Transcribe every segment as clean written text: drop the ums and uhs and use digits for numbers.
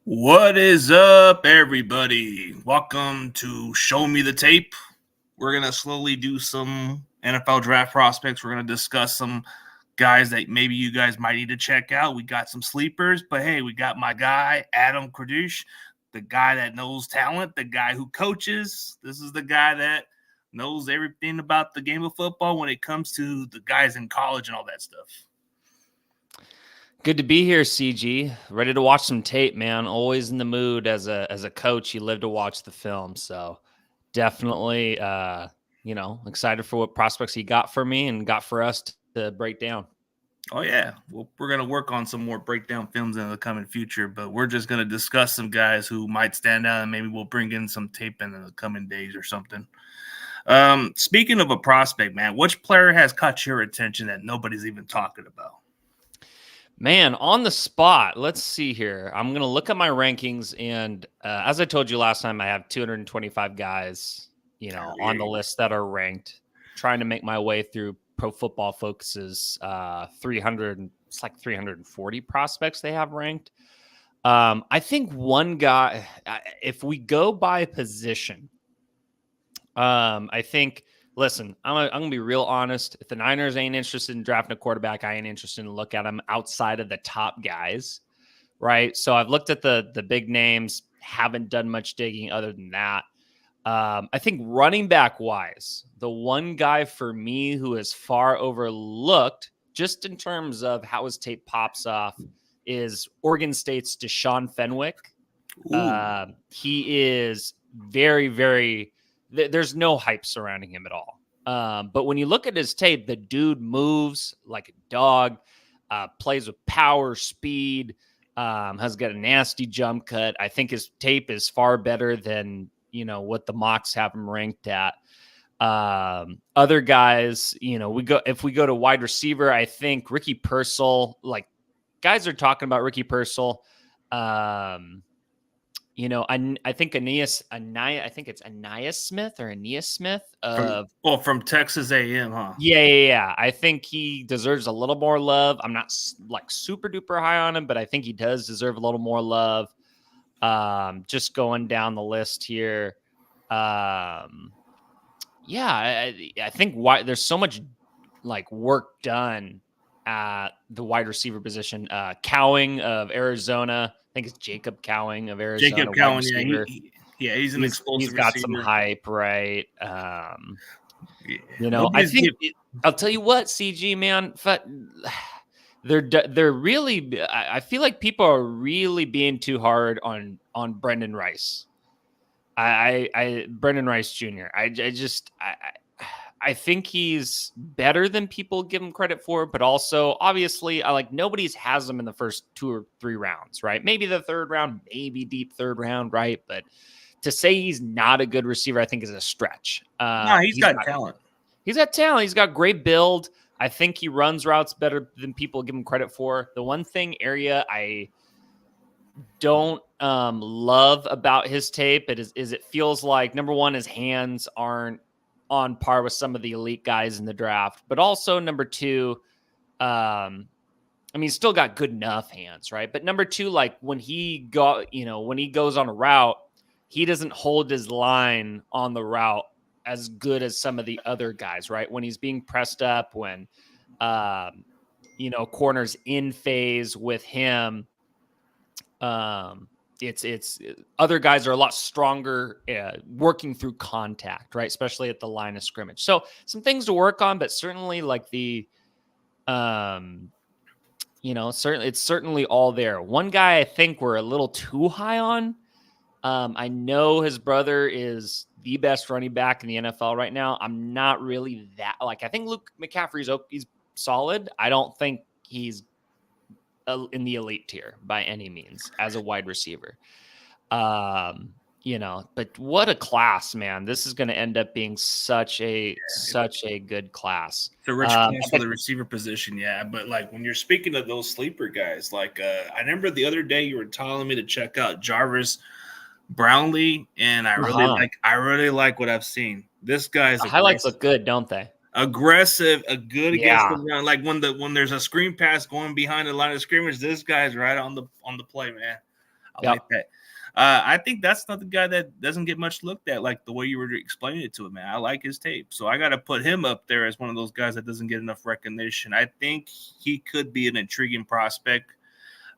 What is up, everybody? Welcome to Show Me the Tape. We're going to slowly do some NFL draft prospects. We're going to discuss some guys that maybe you guys might need to check out. We got some sleepers, but hey, we got my guy, Adam Kradush, the guy that knows talent, the guy who coaches. This is the guy that knows everything about the game of football when it comes to the guys in college and all that stuff. Good to be here, CG. Ready to watch some tape, man. Always in the mood as a coach. You live to watch the film, so definitely, excited for what prospects he got for me and got for us to break down. Oh yeah, we're gonna work on some more breakdown films in the coming future, but we're just gonna discuss some guys who might stand out, and maybe we'll bring in some tape in the coming days or something. Speaking of a prospect, man, which player has caught your attention that nobody's even talking about? Man, on the spot, let's see here. I'm going to look at my rankings. And as I told you last time, I have 225 guys, on the list that are ranked, trying to make my way through Pro Football Focus's 300, it's like 340 prospects they have ranked. I think one guy, if we go by position, I think, listen, I'm going to be real honest. If the Niners ain't interested in drafting a quarterback, I ain't interested in look at them outside of the top guys, right? So I've looked at the big names, haven't done much digging other than that. I think running back wise, the one guy for me who is far overlooked, just in terms of how his tape pops off, is Oregon State's Deshaun Fenwick. He is very, very there's no hype surrounding him at all. But when you look at his tape, the dude moves like a dog, plays with power, speed, has got a nasty jump cut. I think his tape is far better than, what the mocks have him ranked at. Other guys, if we go to wide receiver, I think Ricky Pearsall, like guys are talking about Ricky Pearsall. I think Ainias Smith from Texas A&M, huh? Yeah. I think he deserves a little more love. I'm not like super duper high on him, but I think he does deserve a little more love. Just going down the list here. I think there's so much like work done at the wide receiver position. Cowing of Arizona. I think it's Jacob Cowing of Arizona. Jacob Cowing, yeah, he's an explosive. He's got some hype, right? I think I'll tell you what, CG man, they're really. I feel like people are really being too hard on Brendan Rice. Brendan Rice Jr. I think he's better than people give him credit for, but also obviously nobody's has him in the first 2 or 3 rounds, right? Maybe the third round, maybe deep third round, right? But to say he's not a good receiver, I think is a stretch. He's got talent. He's got talent. He's got great build. I think he runs routes better than people give him credit for. The one area I don't love about his tape is it feels like, number one, his hands aren't on par with some of the elite guys in the draft, but also number two, he's still got good enough hands, right? But number two, like when he goes on a route, he doesn't hold his line on the route as good as some of the other guys, right? When he's being pressed up, when corners in phase with him, it's other guys are a lot stronger working through contact, right? Especially at the line of scrimmage. So some things to work on, but certainly like it's certainly all there. One guy I think we're a little too high on. I know his brother is the best running back in the NFL right now. I'm not really that I think Luke McCaffrey's he's solid. I don't think he's in the elite tier by any means as a wide receiver. But what a class, man. This is going to end up being such a good class. It's a rich class for the receiver position, yeah. But when you're speaking of those sleeper guys, I remember the other day you were telling me to check out Jarvis Brownlee, and I really like what I've seen. This guy's highlights look good, don't they? Aggressive, a good against the run. Like when there's a screen pass going behind the line of scrimmage, this guy's right on the play, man. I like that. I think that's not the guy that doesn't get much looked at, like the way you were explaining it to him, man. I like his tape. So I got to put him up there as one of those guys that doesn't get enough recognition. I think he could be an intriguing prospect.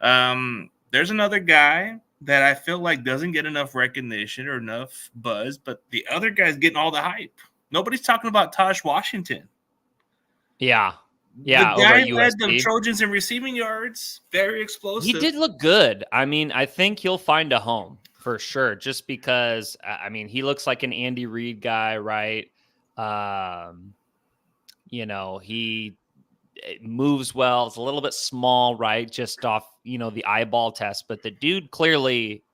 There's another guy that I feel like doesn't get enough recognition or enough buzz, but the other guy's getting all the hype. Nobody's talking about Taj Washington. Yeah. The guy Over at led the USC. Trojans in receiving yards. Very explosive. He did look good. I mean, I think he'll find a home for sure, just because, I mean, he looks like an Andy Reid guy, right? He moves well. It's a little bit small, right? Just off, the eyeball test, but the dude clearly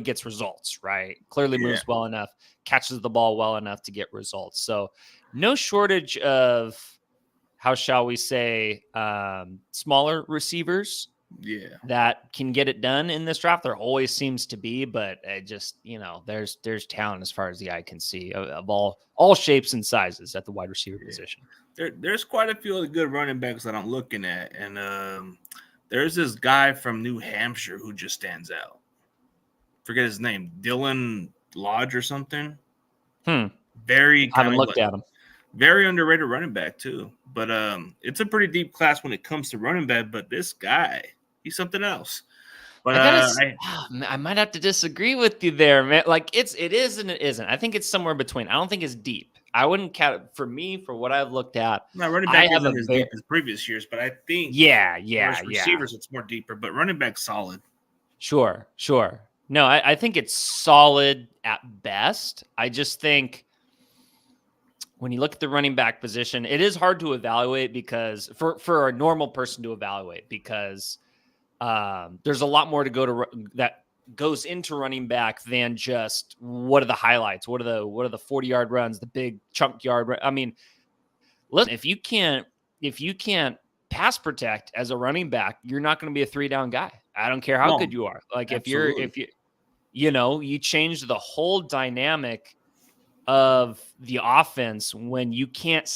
gets results, right? Clearly moves well enough, catches the ball well enough to get results. So no shortage of, how shall we say, smaller receivers that can get it done in this draft. There always seems to be, but it just, there's talent as far as the eye can see of all shapes and sizes at the wide receiver position. There's quite a few of the good running backs that I'm looking at. And there's this guy from New Hampshire who just stands out. Forget his name. Dylan Lodge or something. Very haven't looked at him. Very underrated running back too. But it's a pretty deep class when it comes to running back. But this guy, he's something else. But I might have to disagree with you there, man. Like it is and it isn't. I think it's somewhere between. I don't think it's deep. I wouldn't count for what I've looked at. No, running back isn't as deep as previous years, but I think receivers it's more deeper. But running back solid. Sure. No, I think it's solid at best. I just think when you look at the running back position, it is hard to evaluate because for a normal person to evaluate because there's a lot more to go to that goes into running back than just what are the highlights, what are the 40-yard runs, the big chunk yard. I mean, listen, if you can't pass protect as a running back, you're not going to be a 3-down guy. I don't care how good you are. Like absolutely. if you change the whole dynamic of the offense when you can't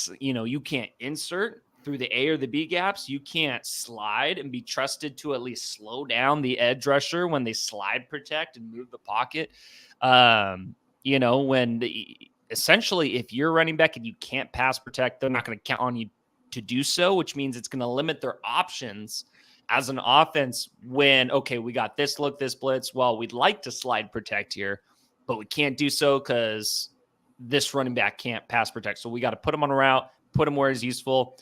insert through the A or the B gaps, you can't slide and be trusted to at least slow down the edge rusher when they slide protect and move the pocket. Essentially if you're running back and you can't pass protect, they're not going to count on you to do so, which means it's going to limit their options as an offense when, okay, we got this look, this blitz. Well, we'd like to slide protect here, but we can't do so because this running back can't pass protect. So we got to put him on a route, put him where he's useful.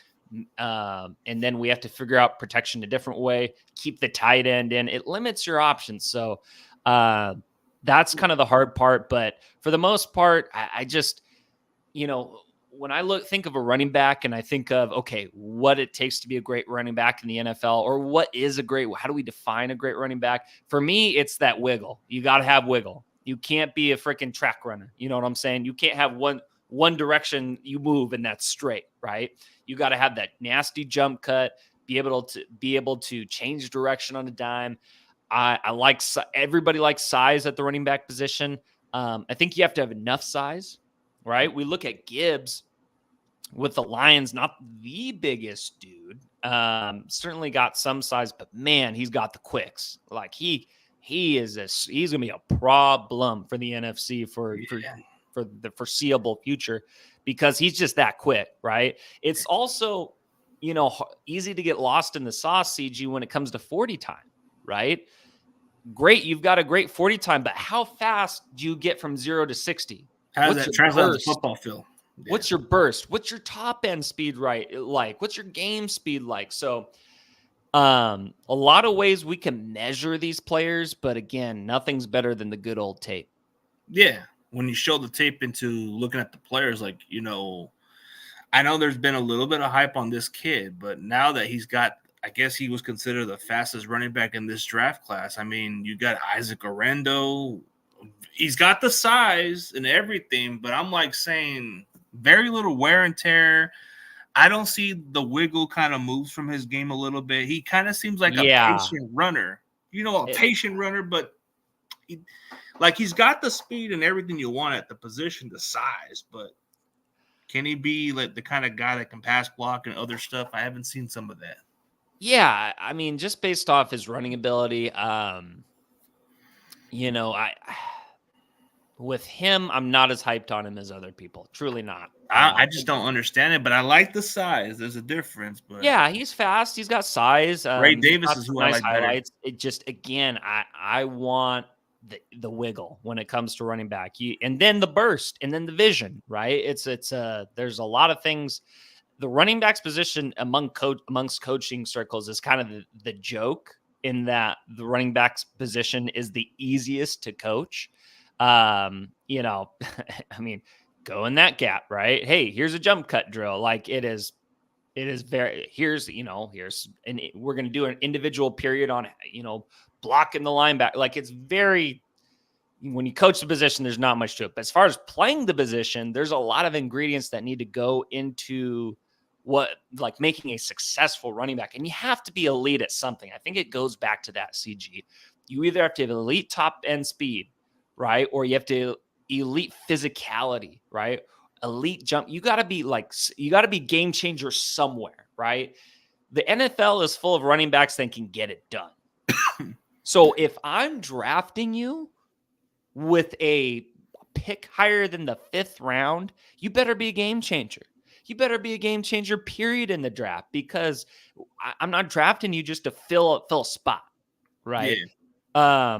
And then we have to figure out protection a different way, keep the tight end in. It limits your options. So that's kind of the hard part. But for the most part, I just, when I think of a running back and I think of, okay, what it takes to be a great running back in the NFL, or how do we define a great running back? For me, it's that wiggle. You got to have wiggle. You can't be a freaking track runner. You know what I'm saying? You can't have one direction you move and that's straight, right? You got to have that nasty jump cut, be able to change direction on a dime. Everybody likes size at the running back position. I think you have to have enough size, right? We look at Gibbs with the Lions, not the biggest dude. Certainly got some size, but man, he's got the quicks. Like he's gonna be a problem for the NFC for the foreseeable future because he's just that quick, right? It's also, easy to get lost in the sauce, CG, when it comes to 40 time, right? Great, you've got a great 40 time, but how fast do you get from 0 to 60? How does that translate to the football field? Yeah. What's your burst? What's your top end speed like? What's your game speed like? So a lot of ways we can measure these players, but again, nothing's better than the good old tape. Yeah. When you show the tape into looking at the players, I know there's been a little bit of hype on this kid, but now that I guess he was considered the fastest running back in this draft class. I mean, you got Isaac Orlando. He's got the size and everything, but I'm saying very little wear and tear. I don't see the wiggle kind of moves from his game a little bit. He kind of seems like a patient runner, patient runner, but he's got the speed and everything you want at the position, the size, but can he be like the kind of guy that can pass block and other stuff? I haven't seen some of that. Yeah, I mean, just based off his running ability, I with him, I'm not as hyped on him as other people. Truly not. I just don't understand it, but I like the size. There's a difference, but Yeah, he's fast. He's got size. Ray He's Davis got is some who I nice like better. highlights. It just again, I want the wiggle when it comes to running back. And then the burst, and then the vision. Right? There's a lot of things. The running backs position amongst coaching circles is kind of the joke in that the running backs position is the easiest to coach. I mean, go in that gap, right? Hey, here's a jump cut drill. Like it is very and we're going to do an individual period on blocking the linebacker. Like it's very when you coach the position, there's not much to it. But as far as playing the position, there's a lot of ingredients that need to go into what like making a successful running back. And you have to be elite at something. I think it goes back to that CG. You either have to have elite top end speed, right? Or you have to elite physicality, right? Elite jump. You got to be game changer somewhere, right? The NFL is full of running backs that can get it done. So if I'm drafting you with a pick higher than the 5th round, you better be a game changer. You better be a game changer, period, in the draft, because I'm not drafting you just to fill a spot, right? Yeah.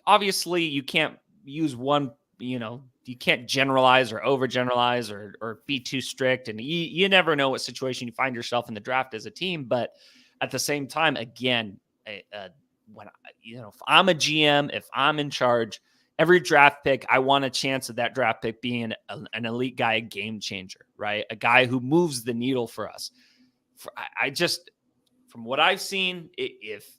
Obviously you can't use one, you can't generalize or overgeneralize or be too strict. And you never know what situation you find yourself in the draft as a team. But at the same time, again, if I'm a GM, if I'm in charge, every draft pick, I want a chance of that draft pick being an elite guy, a game changer, right? A guy who moves the needle for us. From what I've seen, if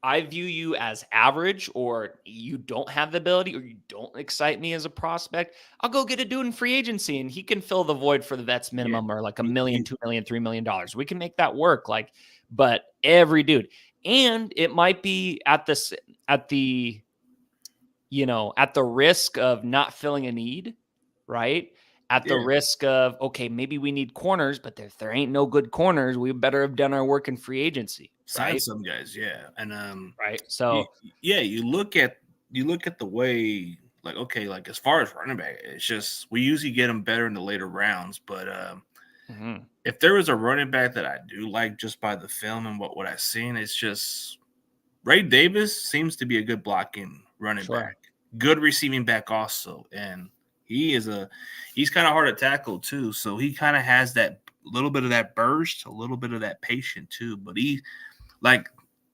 I view you as average or you don't have the ability or you don't excite me as a prospect, I'll go get a dude in free agency and he can fill the void for the vets minimum or like $1 million, $2 million, $3 million. We can make that work. But every dude, and it might be at the risk of not filling a need, right? At the risk of, okay, maybe we need corners, but if there ain't no good corners, we better have done our work in free agency. Sign right? some guys, yeah. And right. So you look at the way, like, okay, like as far as running back, it's just we usually get them better in the later rounds. But if there was a running back that I do like just by the film and what I've seen, it's just Ray Davis seems to be a good blocking running back, good receiving back also, and he's kind of hard to tackle too. So he kind of has that little bit of that burst, a little bit of that patience too. But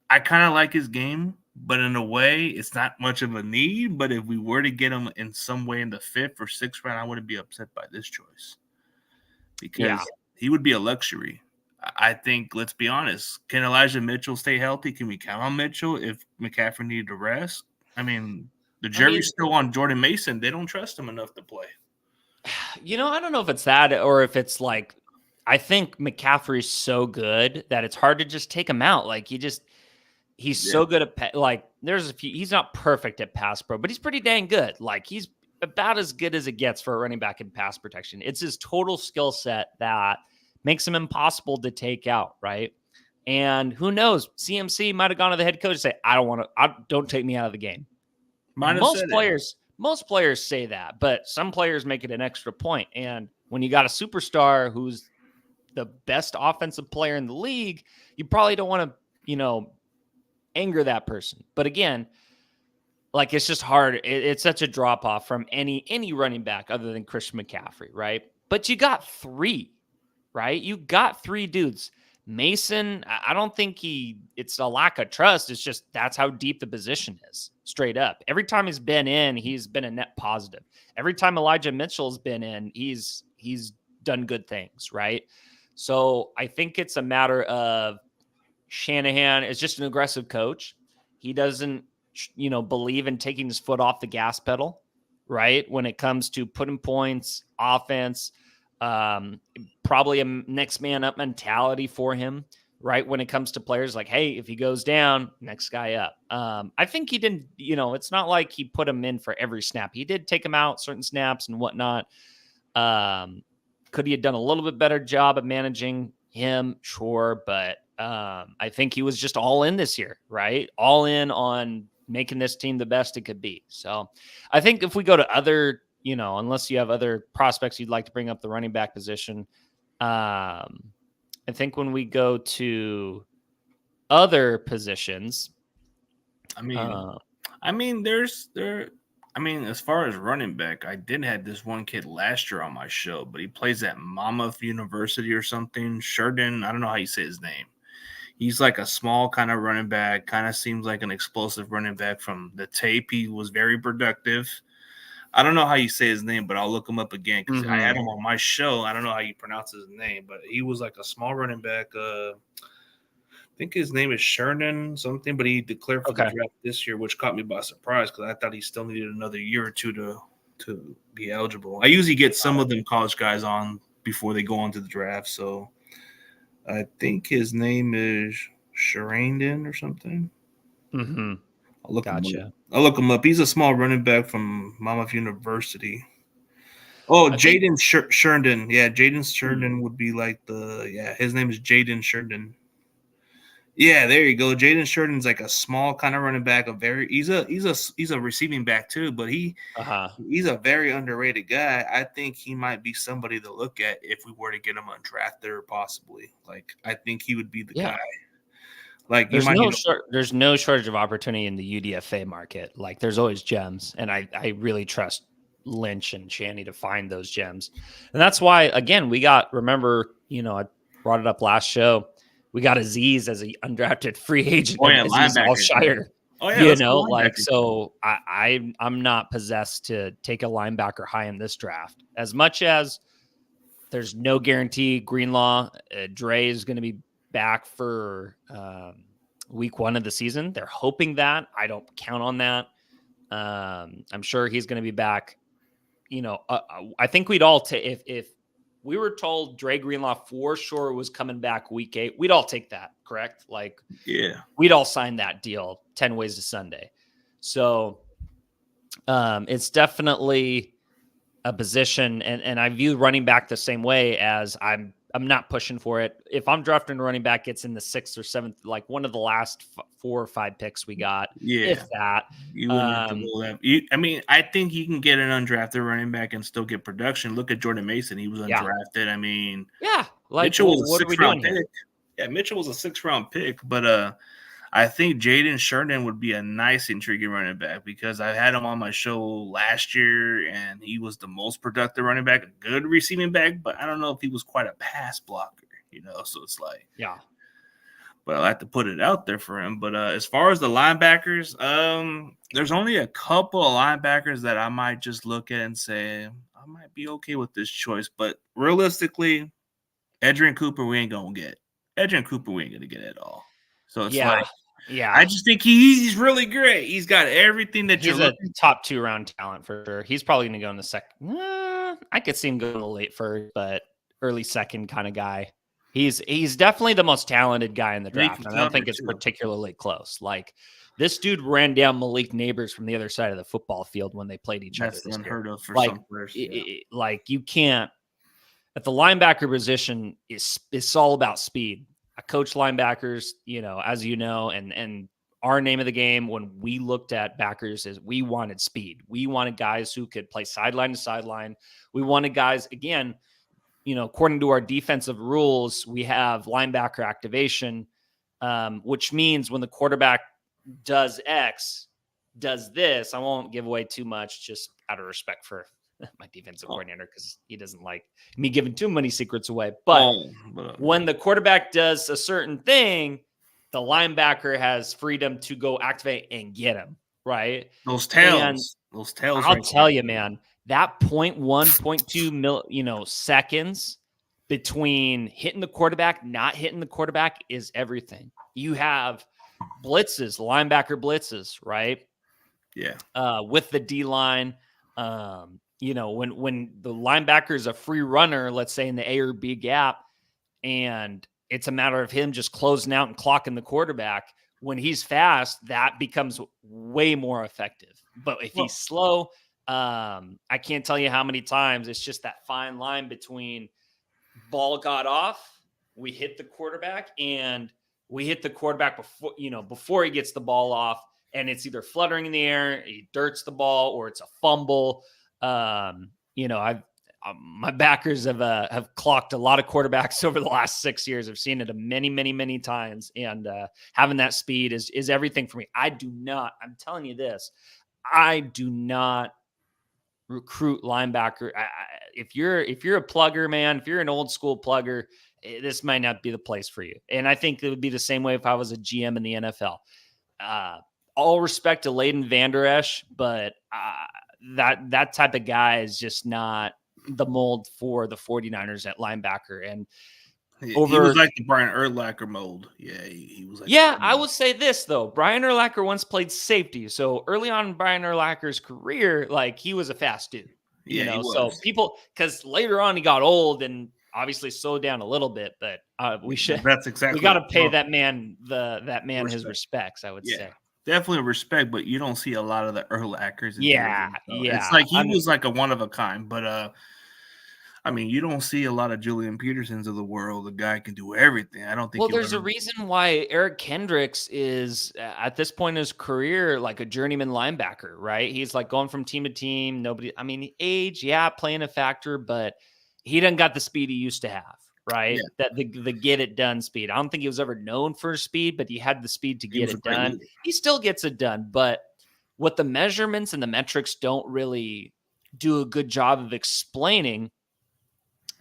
I kind of like his game, but in a way, it's not much of a need. But if we were to get him in some way in the 5th or 6th round, I wouldn't be upset by this choice because he would be a luxury. I think, let's be honest, can Elijah Mitchell stay healthy? Can we count on Mitchell if McCaffrey needed to rest? I mean, the jury's still on Jordan Mason. They don't trust him enough to play. I don't know if it's that or if it's like, I think McCaffrey's so good that it's hard to just take him out. Like he's so good at there's a few, he's not perfect at pass pro, but he's pretty dang good. Like he's about as good as it gets for a running back in pass protection. It's his total skill set that makes him impossible to take out. Right. And who knows, CMC might've gone to the head coach and say, don't take me out of the game. Most players say that, but some players make it an extra point. And when you got a superstar who's the best offensive player in the league, you probably don't want to, anger that person. But again, like it's just hard. It's such a drop off from any running back other than Christian McCaffrey, right? But you got 3, right? You got 3 dudes. Mason, I don't think it's a lack of trust. It's just that's how deep the position is, straight up. Every time he's been in, he's been a net positive. Every time Elijah Mitchell's been in, he's done good things, right? So I think it's a matter of Shanahan is just an aggressive coach. He doesn't, believe in taking his foot off the gas pedal, right? When it comes to putting points, offense, probably a next man up mentality for him, right? When it comes to players like, hey, if he goes down, next guy up. I think he didn't, it's not like he put him in for every snap. He did take him out certain snaps and whatnot. Could he have done a little bit better job of managing him? Sure. But I think he was just all in this year, right? All in on making this team the best it could be. So I think if we go to other, unless you have other prospects you'd like to bring up the running back position, I think when we go to other positions, I mean, as far as running back, I did have this one kid last year on my show, but he plays at Monmouth University or something. Sheridan, I don't know how you say his name. He's like a small kind of running back, kind of seems like an explosive running back from the tape. He was very productive. I don't know how you say his name, but I'll look him up again because I had him on my show. I don't know how you pronounce his name, but he was like a small running back. I think his name is Sheridan something, but he declared for the draft this year, which caught me by surprise because I thought he still needed another year or two to be eligible. I usually get some of them college guys on before they go on to the draft, so I think his name is Sheridan or something. I'll look him up. He's a small running back from Monmouth University. Oh, Jaden Sheridan. Yeah, Jaden Sheridan would be like his name is Jaden Sheridan. Yeah, there you go. Jaden Sheridan's like a small kind of running back. He's a receiving back too, but he's a very underrated guy. I think he might be somebody to look at if we were to get him undrafted or possibly. Like I think he would be the guy. Like there's no shortage of opportunity in the UDFA market. Like there's always gems, and I really trust Lynch and Shanny to find those gems, and that's why again remember I brought it up last show. We got Aziz as an undrafted free agent. Oh yeah, linebacker. Shire. Oh yeah, so I'm not possessed to take a linebacker high in this draft. As much as there's no guarantee Greenlaw, Dre is going to be back for week 1 of the season. They're hoping that. I don't count on that. I'm sure he's going to be back. I think we'd all take if we were told Dre Greenlaw for sure was coming back week 8, we'd all take that, correct? Like, yeah, we'd all sign that deal 10 ways to Sunday. So it's definitely a position, and I view running back the same way as I'm not pushing for it. If I'm drafting a running back, it's in the 6th or 7th, like one of the last 4 or 5 picks we got. Yeah, if that. You wouldn't have to roll that. I think you can get an undrafted running back and still get production. Look at Jordan Mason; he was undrafted. Mitchell was a 6th-round pick. Yeah, Mitchell was a 6th-round pick, but I think Jaden Sheridan would be a nice, intriguing running back because I had him on my show last year, and he was the most productive running back, a good receiving back, but I don't know if he was quite a pass blocker, so it's like, yeah. But I have to put it out there for him. But as far as the linebackers, there's only a couple of linebackers that I might just look at and say, I might be okay with this choice. But realistically, Edgerrin Cooper, we ain't going to get. Edgerrin Cooper, we ain't going to get at all. So it's I just think he's really great. He's got everything that he's a top 2 round talent for sure. He's probably going to go in the second. I could see him going in the late first, but early second kind of guy. He's definitely the most talented guy in the draft. I don't think it's particularly close. Like this dude ran down Malik Neighbors from the other side of the football field when they played each other. That's unheard of for some players. Like you can't at the linebacker position. It's all about speed. I coach linebackers, as you know, and our name of the game when we looked at backers is we wanted speed. We wanted guys who could play sideline to sideline. We wanted guys, again, according to our defensive rules, we have linebacker activation, which means when the quarterback does X, does this. I won't give away too much just out of respect for my defensive coordinator because he doesn't like me giving too many secrets away. But when the quarterback does a certain thing, the linebacker has freedom to go activate and get him, right? Those tails. I'll tell you, man, that 0.1, 0.2 seconds between hitting the quarterback, not hitting the quarterback is everything. You have blitzes, linebacker blitzes, right? Yeah. With the D-line, when the linebacker is a free runner, let's say in the A or B gap, and it's a matter of him just closing out and clocking the quarterback. When he's fast, that becomes way more effective. But if he's slow, I can't tell you how many times it's just that fine line between ball got off, we hit the quarterback, and we hit the quarterback before he gets the ball off, and it's either fluttering in the air, he dirts the ball, or it's a fumble. My backers have clocked a lot of quarterbacks over the last 6 years. I've seen it many, many, many times, and having that speed is everything for me. I'm telling you this, I do not recruit linebacker. If you're a plugger, man, if you're an old school plugger, this might not be the place for you. And I think it would be the same way if I was a GM in the NFL. All respect to Leighton Vander Esch, but that type of guy is just not the mold for the 49ers at linebacker. And he was like the Brian Urlacher mold. Yeah, he was like. Yeah, I will say this though. Brian Urlacher once played safety, so early on in Brian Urlacher's career, like he was a fast dude. So people, because later on he got old and obviously slowed down a little bit, but we got to pay that man his respects. I would say. Definitely respect, but you don't see a lot of the Urlachers. Yeah. It's like he was like a one of a kind, but I mean, you don't see a lot of Julian Petersons of the world. The guy can do everything. I don't think. Well, there's a reason why Eric Kendricks is at this point in his career like a journeyman linebacker, right? He's like going from team to team. Age, playing a factor, but he doesn't got the speed he used to have, right? Yeah. That the get it done speed. I don't think he was ever known for his speed, but he had the speed to get it done. He still gets it done, but what the measurements and the metrics don't really do a good job of explaining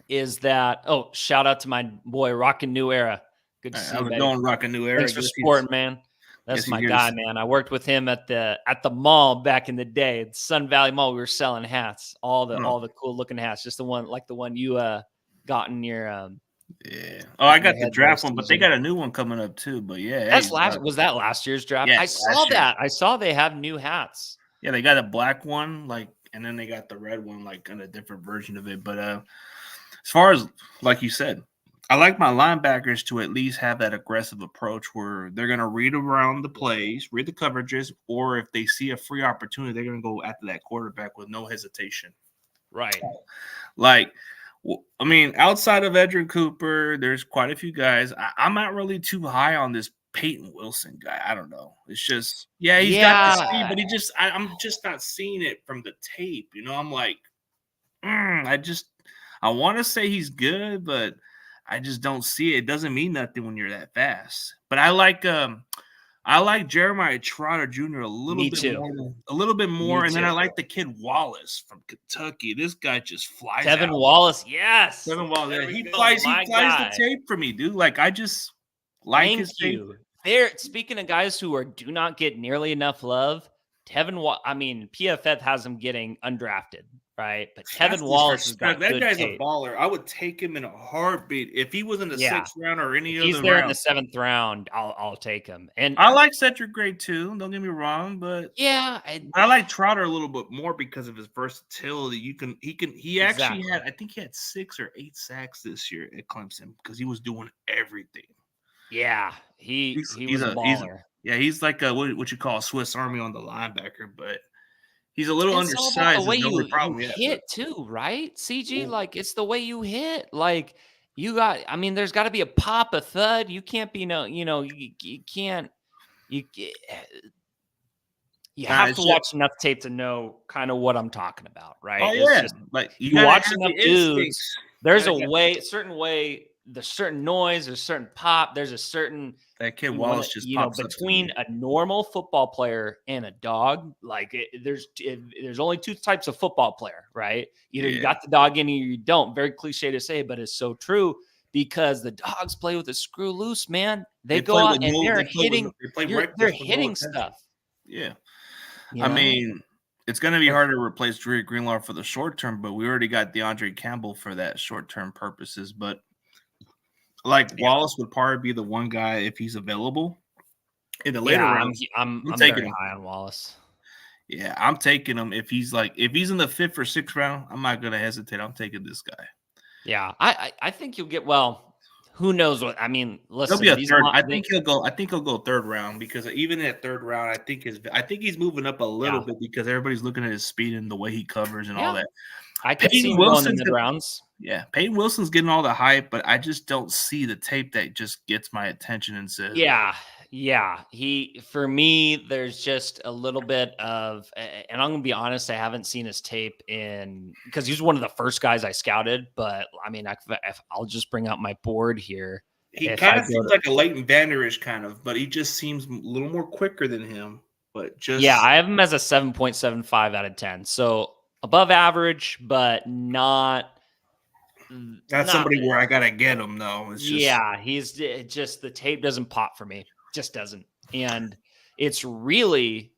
is that, shout out to my boy Rockin' New Era. Good to see you, buddy. Rockin' New Era. Thanks for supporting, man. That's my guy, man. I worked with him at the mall back in the day, at Sun Valley Mall. We were selling hats, all the cool looking hats, just the one you got in your yeah. Oh, I got the draft one, but they got a new one coming up too. But yeah, was that last year's draft? Yeah, I saw that. I saw they have new hats. Yeah, they got a black one, and then they got the red one, in a different version of it. But as far as, like you said, I like my linebackers to at least have that aggressive approach where they're going to read around the plays, read the coverages, or if they see a free opportunity, they're going to go after that quarterback with no hesitation. Right. Outside of Edgerrin Cooper, there's quite a few guys. I'm not really too high on this Peyton Wilson guy. I don't know. It's just, he's got the speed, but I'm just not seeing it from the tape. I'm like, I want to say he's good, but I just don't see it. It doesn't mean nothing when you're that fast. But I like Jeremiah Trotter Jr. a little bit more, and then I like the kid Wallace from Kentucky. This guy just flies. Tevin Wallace, yes. Tevin Wallace, he flies the tape for me, dude. Like I just like his tape. Speaking of guys who do not get nearly enough love, PFF has him getting undrafted. Right, but Tevin Wallace is that guy's tape. A baller. I would take him in a heartbeat if he was in the 6th round or any other. He's there in the 7th round. I'll take him. And I like Cedric Gray too. Don't get me wrong, but I like Trotter a little bit more because of his versatility. He actually had, I think he had 6 or 8 sacks this year at Clemson because he was doing everything. Yeah, he was a baller. He's like what you call a Swiss Army on the linebacker, but. He's a little undersized. The way you hit too, right? CG, it's the way you hit. Like you got. There's got to be a pop, a thud. You can't be you can't. You have to watch enough tape to know kind of what I'm talking about, right? Oh yeah, you watch enough dudes. There's a certain way. There's certain noise. There's certain pop. There's a certain that kid Wallace just pops between a normal football player and a dog. There's only 2 types of football player, right? Either you got the dog in you, or you don't. Very cliche to say, but it's so true because the dogs play with a screw loose, man. They go out and they're hitting. They're hitting stuff. Yeah, it's going to be hard to replace Dre Greenlaw for the short term, but we already got DeAndre Campbell for that short term purposes, but. Wallace would probably be the one guy if he's available in the later rounds. I'm taking high on Wallace. Yeah, I'm taking him if he's in the 5th or 6th round. I'm not gonna hesitate. I'm taking this guy. Yeah, I think you'll get who knows what? Listen, he'll be a third. I think he'll go 3rd round because even at 3rd round, I think he's moving up a little bit because everybody's looking at his speed and the way he covers and all that. I could see Peyton him going the Wilson's mid rounds. yeah, Peyton Wilson's getting all the hype, but I just don't see the tape that just gets my attention and says, Yeah, yeah. For me, there's just a little bit of, and I'm gonna be honest, I haven't seen his tape because he's one of the first guys I scouted. But I mean, I'll just bring out my board here. he If kind I of go seems to, like a Leighton Vanderish kind of, but he just seems a little more quicker than him. But yeah, just I have him as a 7.75 out of 10, so above average, but not not not. somebody where I gotta get him though. It's just Yeah, just the tape doesn't pop for me, just doesn't, and it's really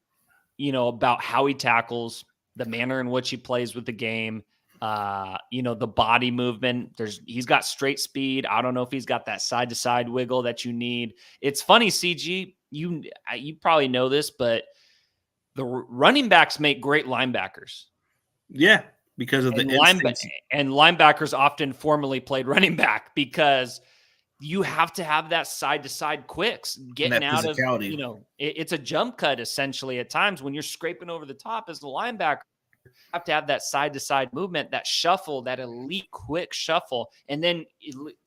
about how he tackles, the manner in which he plays with the game, the body movement. He's got straight speed. I don't know if he's got that side to side wiggle that you need. It's funny, CG, you probably know this, but the running backs make great linebackers. yeah, because of the instincts. And linebackers often formerly played running back because you have to have that side to side quicks getting out of, it's a jump cut essentially at times when you're scraping over the top as the linebacker. You have to have that side to side movement, that shuffle, that elite quick shuffle, and then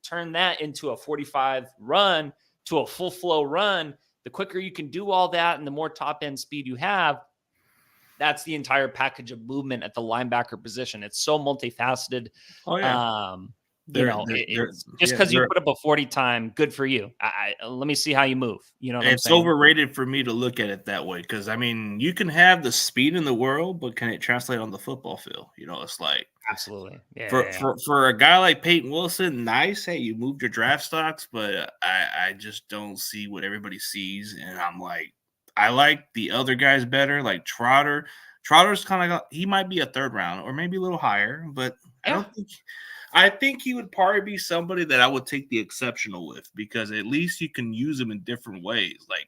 turn that into a 45 run to a full flow run. The quicker you can do all that and the more top end speed you have, that's the entire package of movement at the linebacker position. It's so multifaceted. Oh yeah. Just because you put up a 40 time, good for you. Let me see how you move. You know what I'm saying? It's overrated for me to look at it that way because I mean, you can have the speed in the world, but can it translate on the football field? It's like absolutely. Yeah. For a guy like Peyton Wilson, nice. Hey, you moved your draft stocks, but I just don't see what everybody sees, and I'm like, I like the other guys better, like Trotter. Trotter's kind of he might be a third round or maybe a little higher, but yeah. I think he would probably be somebody that I would take the exceptional with because at least you can use him in different ways. Like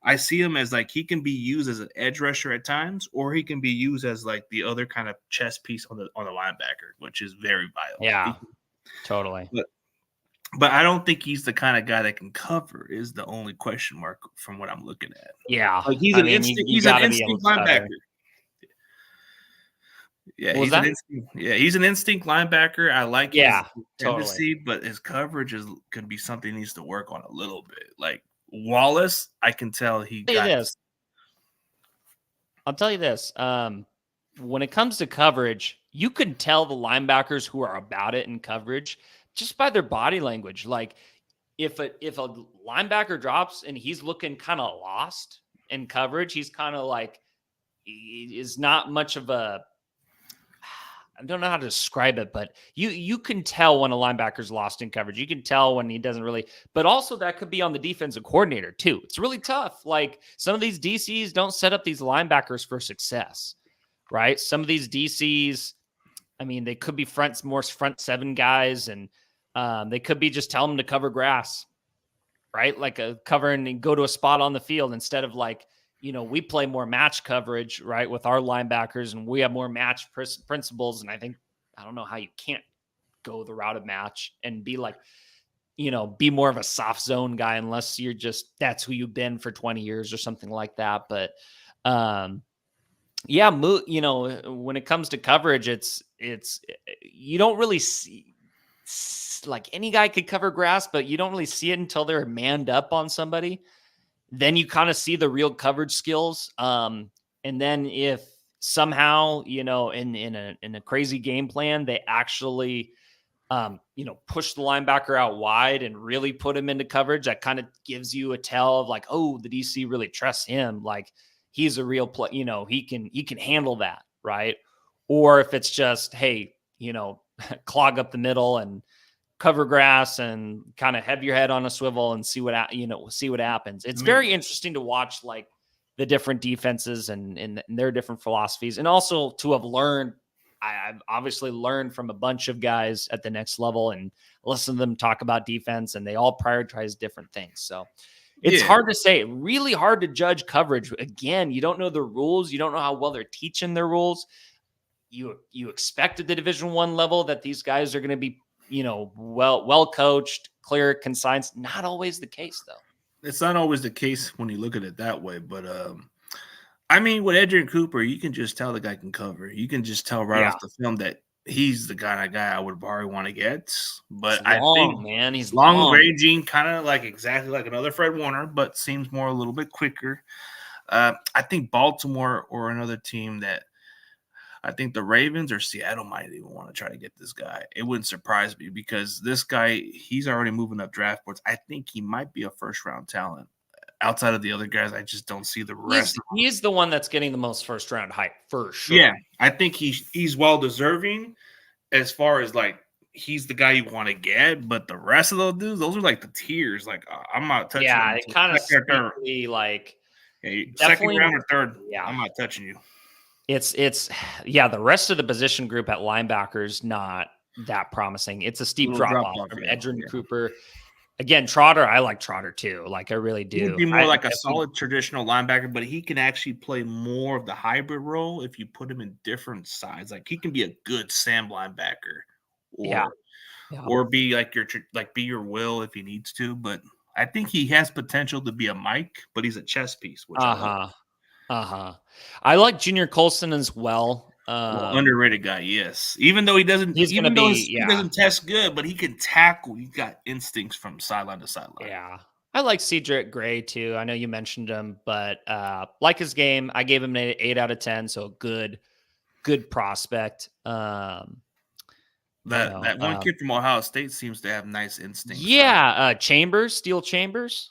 I see him as like he can be used as an edge rusher at times, or he can be used as like the other kind of chess piece on the linebacker, which is very vital. Yeah, totally. But I don't think he's the kind of guy that can cover. Is the only question mark from what I'm looking at. Yeah, like he's an instinct. He's an instinct linebacker. Yeah, he's an instinct linebacker. I like his tendency, but his coverage can be something he needs to work on a little bit. Like Wallace, I can tell he got this. I'll tell you this. When it comes to coverage, you can tell the linebackers who are about it in coverage just by their body language. Like if a linebacker drops and he's looking kind of lost in coverage, he's kind of like he is not much of a I don't know how to describe it, but you can tell when a linebacker's lost in coverage. You can tell when he doesn't really, but also that could be on the defensive coordinator too. It's really tough. Like some of these DCs don't set up these linebackers for success, right? Some of these DCs, I mean, they could be more front seven guys, and they could be just telling them to cover grass, right? Like a cover and go to a spot on the field instead of like, we play more match coverage, right, with our linebackers, and we have more match principles. And I don't know how you can't go the route of match and be like, be more of a soft zone guy unless you're just that's who you've been for 20 years or something like that. But when it comes to coverage, it's you don't really see like any guy could cover grass, but you don't really see it until they're manned up on somebody. Then you kind of see the real coverage skills. And then if somehow, in a crazy game plan, they actually, push the linebacker out wide and really put him into coverage, that kind of gives you a tell of like, oh, the DC really trusts him. Like he's a real play, he can handle that. Right. Or if it's just, hey, clog up the middle and cover grass and kind of have your head on a swivel and see what happens. It's very interesting to watch like the different defenses and their different philosophies. And also to have learned, I've obviously learned from a bunch of guys at the next level and listen to them talk about defense, and they all prioritize different things. So it's hard to say, really hard to judge coverage. Again, you don't know the rules. You don't know how well they're teaching their rules. You expect at the Division I level that these guys are going to be, well coached, clear, concise. Not always the case, though. It's not always the case when you look at it that way. But I mean, with Edgerrin Cooper, you can just tell the guy can cover. You can just tell off the film that he's the kind of guy I would probably want to get. But He's I long, think man. He's long long. ranging, kind of like exactly like another Fred Warner, but seems more a little bit quicker. I think Baltimore or another team that I think the Ravens or Seattle might even want to try to get this guy. It wouldn't surprise me because this guy, he's already moving up draft boards. I think he might be a first round talent. Outside of the other guys, I just don't see the rest. He's the one that's getting the most first round hype for sure. Yeah, I think he's well deserving as far as like he's the guy you want to get, but the rest of those dudes, those are like the tiers. Like I'm not touching. Yeah, them it kind of like second round or third. Yeah, I'm not touching you. It's the rest of the position group at linebackers not that promising. It's a steep drop off from Edgerrin Cooper. Again, Trotter, I like Trotter too. Like I really do. He'd be more like a solid traditional linebacker, but he can actually play more of the hybrid role if you put him in different sides. Like he can be a good Sam linebacker, or be like your Will if he needs to. But I think he has potential to be a Mike, but he's a chess piece. Which I like Junior Colson as well. Underrated guy, yes. Even though he doesn't, he doesn't test good, but he can tackle. He got instincts from sideline to sideline. Yeah, I like Cedric Gray too. I know you mentioned him, but like his game, I gave him an 8 out of 10. So good prospect. That one kid from Ohio State seems to have nice instincts. Yeah, Steel Chambers.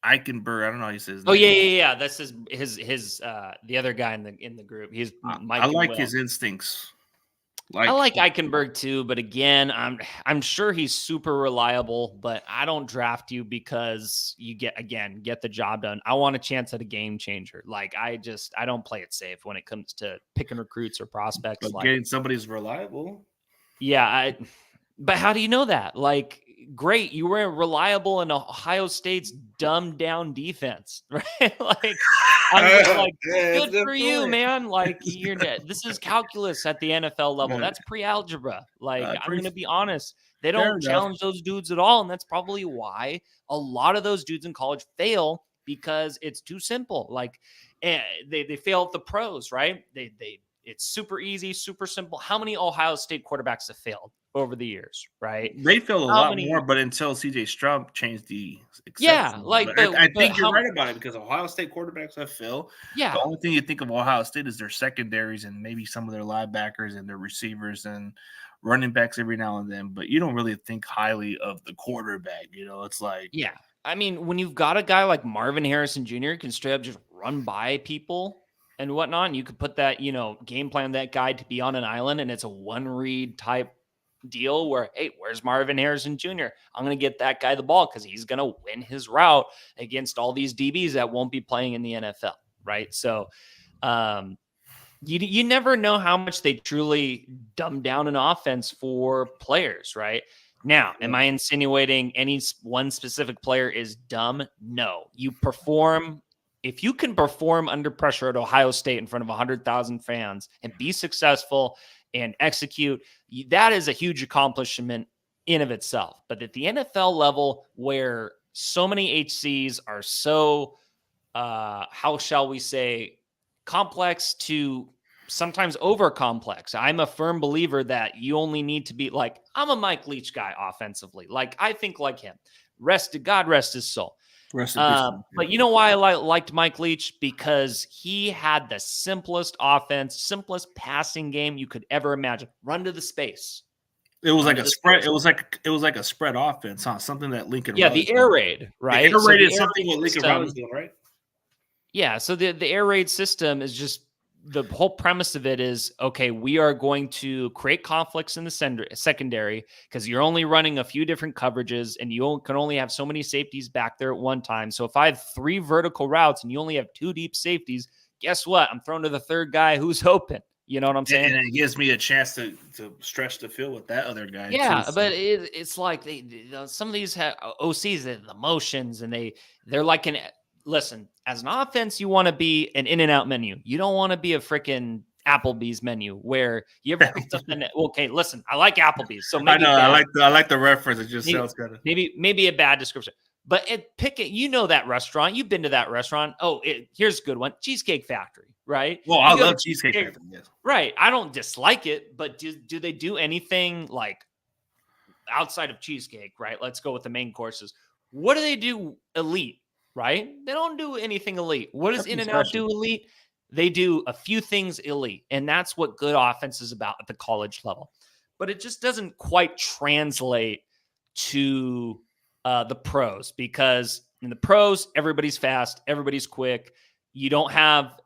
Eichenberg, I don't know how he says. Oh yeah. That's his the other guy in the group. He's Mike. I like his instincts. I like Eichenberg too, but again, I'm sure he's super reliable. But I don't draft you because you get the job done. I want a chance at a game changer. Like I don't play it safe when it comes to picking recruits or prospects. But getting somebody's reliable. Yeah, but how do you know that? Like, great, you were reliable in Ohio State's dumbed down defense, right? Like, I'm just like, good for you, man. Like, this is calculus at the NFL level. That's pre-algebra. Like, I'm going to be honest. They don't challenge those dudes at all, and that's probably why a lot of those dudes in college fail because it's too simple. Like, they fail at the pros, right? It's super easy, super simple. How many Ohio State quarterbacks have failed over the years, right? They failed a lot more, but until CJ Stroud changed the exception. Yeah, like I think you're right about it because Ohio State quarterbacks have failed. Yeah. The only thing you think of Ohio State is their secondaries and maybe some of their linebackers and their receivers and running backs every now and then, but you don't really think highly of the quarterback. It's like I mean, when you've got a guy like Marvin Harrison Jr. who can straight up just run by people and whatnot, and you could put that, game plan that guy to be on an island, and it's a one read type deal where, hey, where's Marvin Harrison Jr.? I'm going to get that guy the ball because he's going to win his route against all these DBs that won't be playing in the NFL, right? So you never know how much they truly dumb down an offense for players, right? Now, am I insinuating any one specific player is dumb? No. If you can perform under pressure at Ohio State in front of 100,000 fans and be successful and execute, that is a huge accomplishment in of itself. But at the NFL level, where so many HCs are so, how shall we say, complex to sometimes over complex. I'm a firm believer that you only need to be like, I'm a Mike Leach guy offensively. Like, I think like him. God rest his soul. But you know why I liked Mike Leach? Because he had the simplest offense, simplest passing game you could ever imagine. Run to the space. It was like a spread. It was like a spread offense, huh? Something that Lincoln. Yeah, the air raid, right? The air raid is something what Lincoln Riley was doing, right? Yeah. So the air raid system is just, the whole premise of it is, okay, we are going to create conflicts in the secondary because you're only running a few different coverages and you can only have so many safeties back there at one time. So if I have 3 vertical routes and you only have 2 deep safeties, guess what? I'm thrown to the third guy who's open. You know what I'm saying? And it gives me a chance to stretch the field with that other guy. Yeah, but it's like some of these have OCs, the motions, and they're like listen, as an offense, you want to be an in and out menu. You don't want to be a freaking Applebee's menu where you ever picked up okay, listen, I like Applebee's. So maybe I like the reference. It just sounds kind of maybe a bad description. But pick it, that restaurant. You've been to that restaurant. Oh, here's a good one. Cheesecake Factory, right? Well, You I go to love Cheesecake Factory. Yes. Right. I don't dislike it, but do they do anything like outside of cheesecake, right? Let's go with the main courses. What do they do elite, right? They don't do anything elite. What does In-N-Out do elite? They do a few things elite, and that's what good offense is about at the college level. But it just doesn't quite translate to the pros, because in the pros, everybody's fast, everybody's quick. You don't have,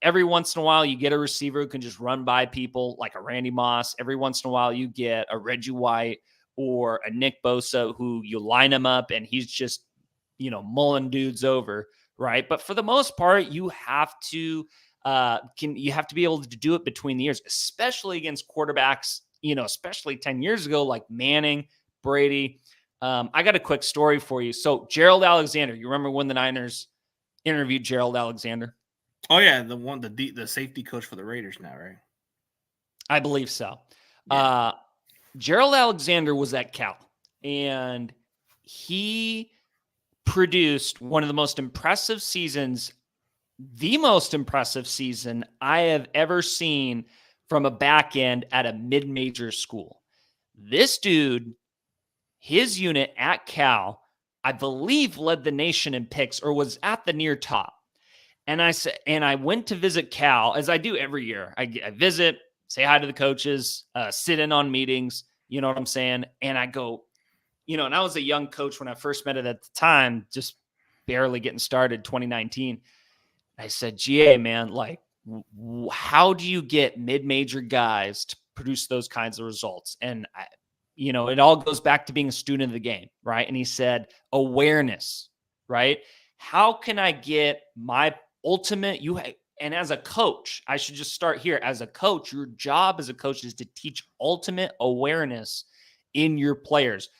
every once in a while you get a receiver who can just run by people like a Randy Moss. Every once in a while you get a Reggie White or a Nick Bosa who you line him up and he's just, mulling dudes over, right? But for the most part, you have to be able to do it between the ears, especially against quarterbacks, especially 10 years ago, like Manning, Brady. I got a quick story for you. So Gerald Alexander, you remember when the Niners interviewed Gerald Alexander? Oh yeah, the safety coach for the Raiders now, right? I believe so. Yeah. Gerald Alexander was at Cal, and he produced one of the most impressive seasons, the most impressive season I have ever seen from a back end at a mid-major school. This dude, his unit at Cal, I believe led the nation in picks or was at the near top. And I went to visit Cal, as I do every year. I visit, say hi to the coaches, sit in on meetings, you know what I'm saying? And I go, and I was a young coach when I first met it at the time, just barely getting started, 2019. I said, GA, man, like, how do you get mid-major guys to produce those kinds of results? And it all goes back to being a student of the game, right? And he said, awareness, right? How can I get my ultimate, and as a coach, I should just start here. As a coach, your job as a coach is to teach ultimate awareness in your players.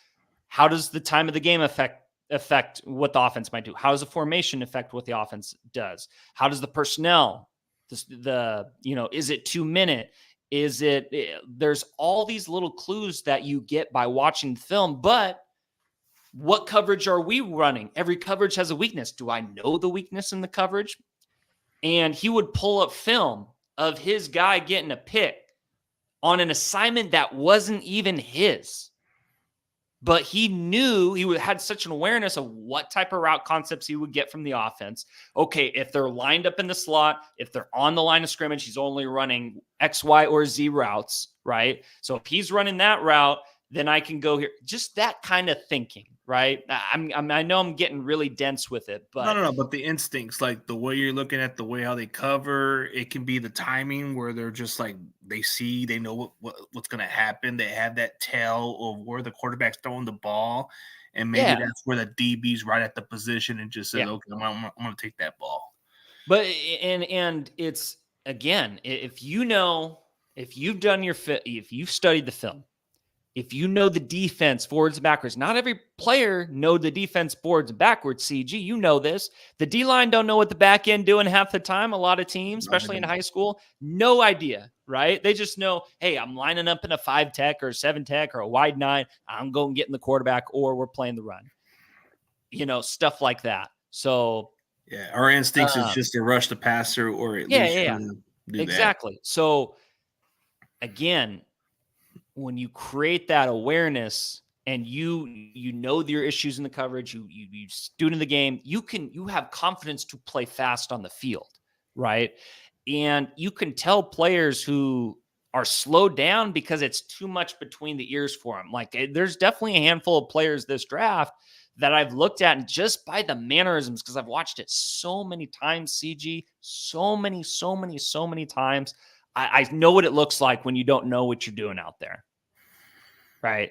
How does the time of the game affect what the offense might do? How does the formation affect what the offense does? How does the personnel, is it 2 minute? There's all these little clues that you get by watching the film, but what coverage are we running? Every coverage has a weakness. Do I know the weakness in the coverage? And he would pull up film of his guy getting a pick on an assignment that wasn't even his. But he knew, he had such an awareness of what type of route concepts he would get from the offense. Okay, if they're lined up in the slot, if they're on the line of scrimmage, he's only running X, Y, or Z routes, right? So if he's running that route, then I can go here. Just that kind of thinking, right? I know I'm getting really dense with it, but no. But the instincts, like the way you're looking at the way how they cover, it can be the timing where they're just like they know what's going to happen. They have that tell of where the quarterback's throwing the ball, and maybe that's where the DB's right at the position and just says, "Okay, I'm going to take that ball." But and it's again, if you've done if you've studied the film. If you know the defense forwards and backwards, not every player know the defense forwards and backwards, CG. You know this. The D-line don't know what the back end doing half the time. A lot of teams, especially in high school, no idea, right? They just know, hey, I'm lining up in a 5 tech or a 7 tech or a wide 9. I'm going getting the quarterback or we're playing the run. Stuff like that. So yeah, our instincts is just to rush the passer or at least do exactly. That. So again, when you create that awareness and you know your issues in the coverage, you student the game, you have confidence to play fast on the field, right? And you can tell players who are slowed down because it's too much between the ears for them. Like there's definitely a handful of players this draft that I've looked at, and just by the mannerisms, because I've watched it so many times, CG, so many times, I know what it looks like when you don't know what you're doing out there. Right.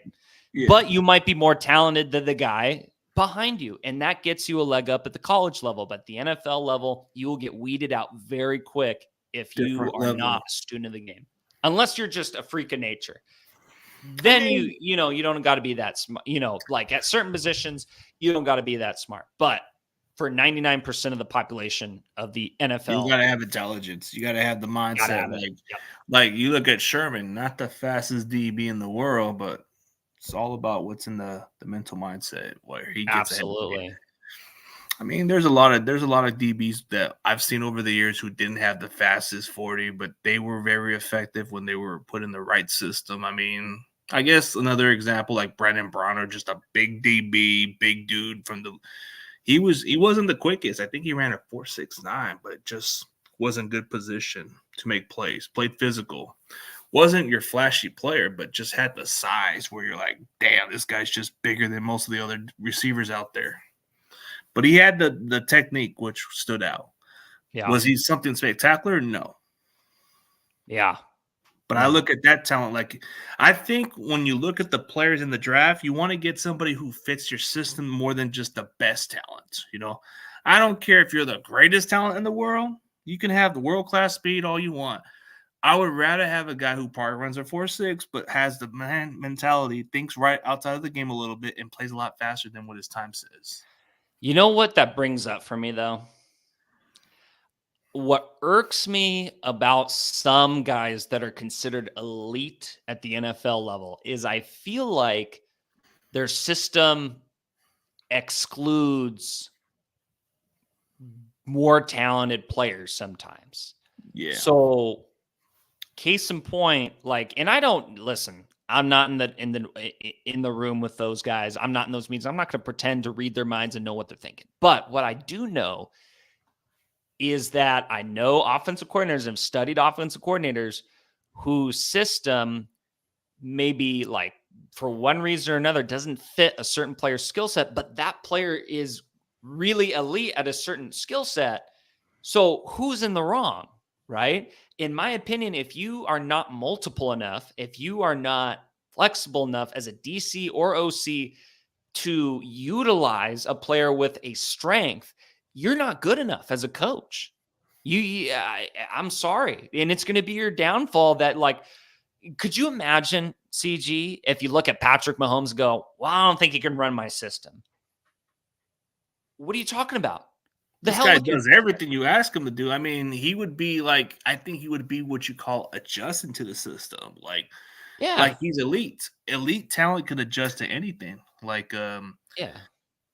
Yeah. But you might be more talented than the guy behind you, and that gets you a leg up at the college level. But the NFL level, you will get weeded out very quick if you are not a student of the game, unless you're just a freak of nature. Then you don't got to be that smart. Like at certain positions, you don't got to be that smart. But for 99% of the population of the NFL, you got to have intelligence. You got to have the mindset. Like you look at Sherman, not the fastest DB in the world, but It's all about what's in the mental mindset where he gets ahead. Absolutely. I mean, there's a lot of DBs that I've seen over the years who didn't have the fastest 40, but they were very effective when they were put in the right system. I mean, I guess another example like Brendan Bronner, just a big DB, big dude from the. He wasn't the quickest. I think he ran a 4.69, but just wasn't good position to make plays. Played physical. Wasn't your flashy player, but just had the size where you're like, damn, this guy's just bigger than most of the other receivers out there. But he had the technique, which stood out. Yeah. Was he something spectacular? No. Yeah. But I look at that talent. Like, I think when you look at the players in the draft, you want to get somebody who fits your system more than just the best talent. You know, I don't care if you're the greatest talent in the world. You can have the world-class speed all you want. I would rather have a guy who probably runs a 4.6, but has the mentality, thinks right outside of the game a little bit, and plays a lot faster than what his time says. You know what that brings up for me, though? What irks me about some guys that are considered elite at the NFL level is I feel like their system excludes more talented players sometimes. Yeah. So, case in point, like, and I don't listen. I'm not in the room with those guys. I'm not in those meetings. I'm not going to pretend to read their minds and know what they're thinking. But what I do know is that I know offensive coordinators have studied offensive coordinators whose system maybe like for one reason or another doesn't fit a certain player's skill set, but that player is really elite at a certain skill set. So who's in the wrong, right? In my opinion, if you are not multiple enough, if you are not flexible enough as a DC or OC to utilize a player with a strength, you're not good enough as a coach. I'm sorry. And it's going to be your downfall that, like, could you imagine, CG, if you look at Patrick Mahomes and go, well, I don't think he can run my system. What are you talking about? This guy does everything you ask him to do. I mean, he would be like, I think he would be what you call adjusting to the system. Like, yeah, like he's elite. Elite talent can adjust to anything. Like,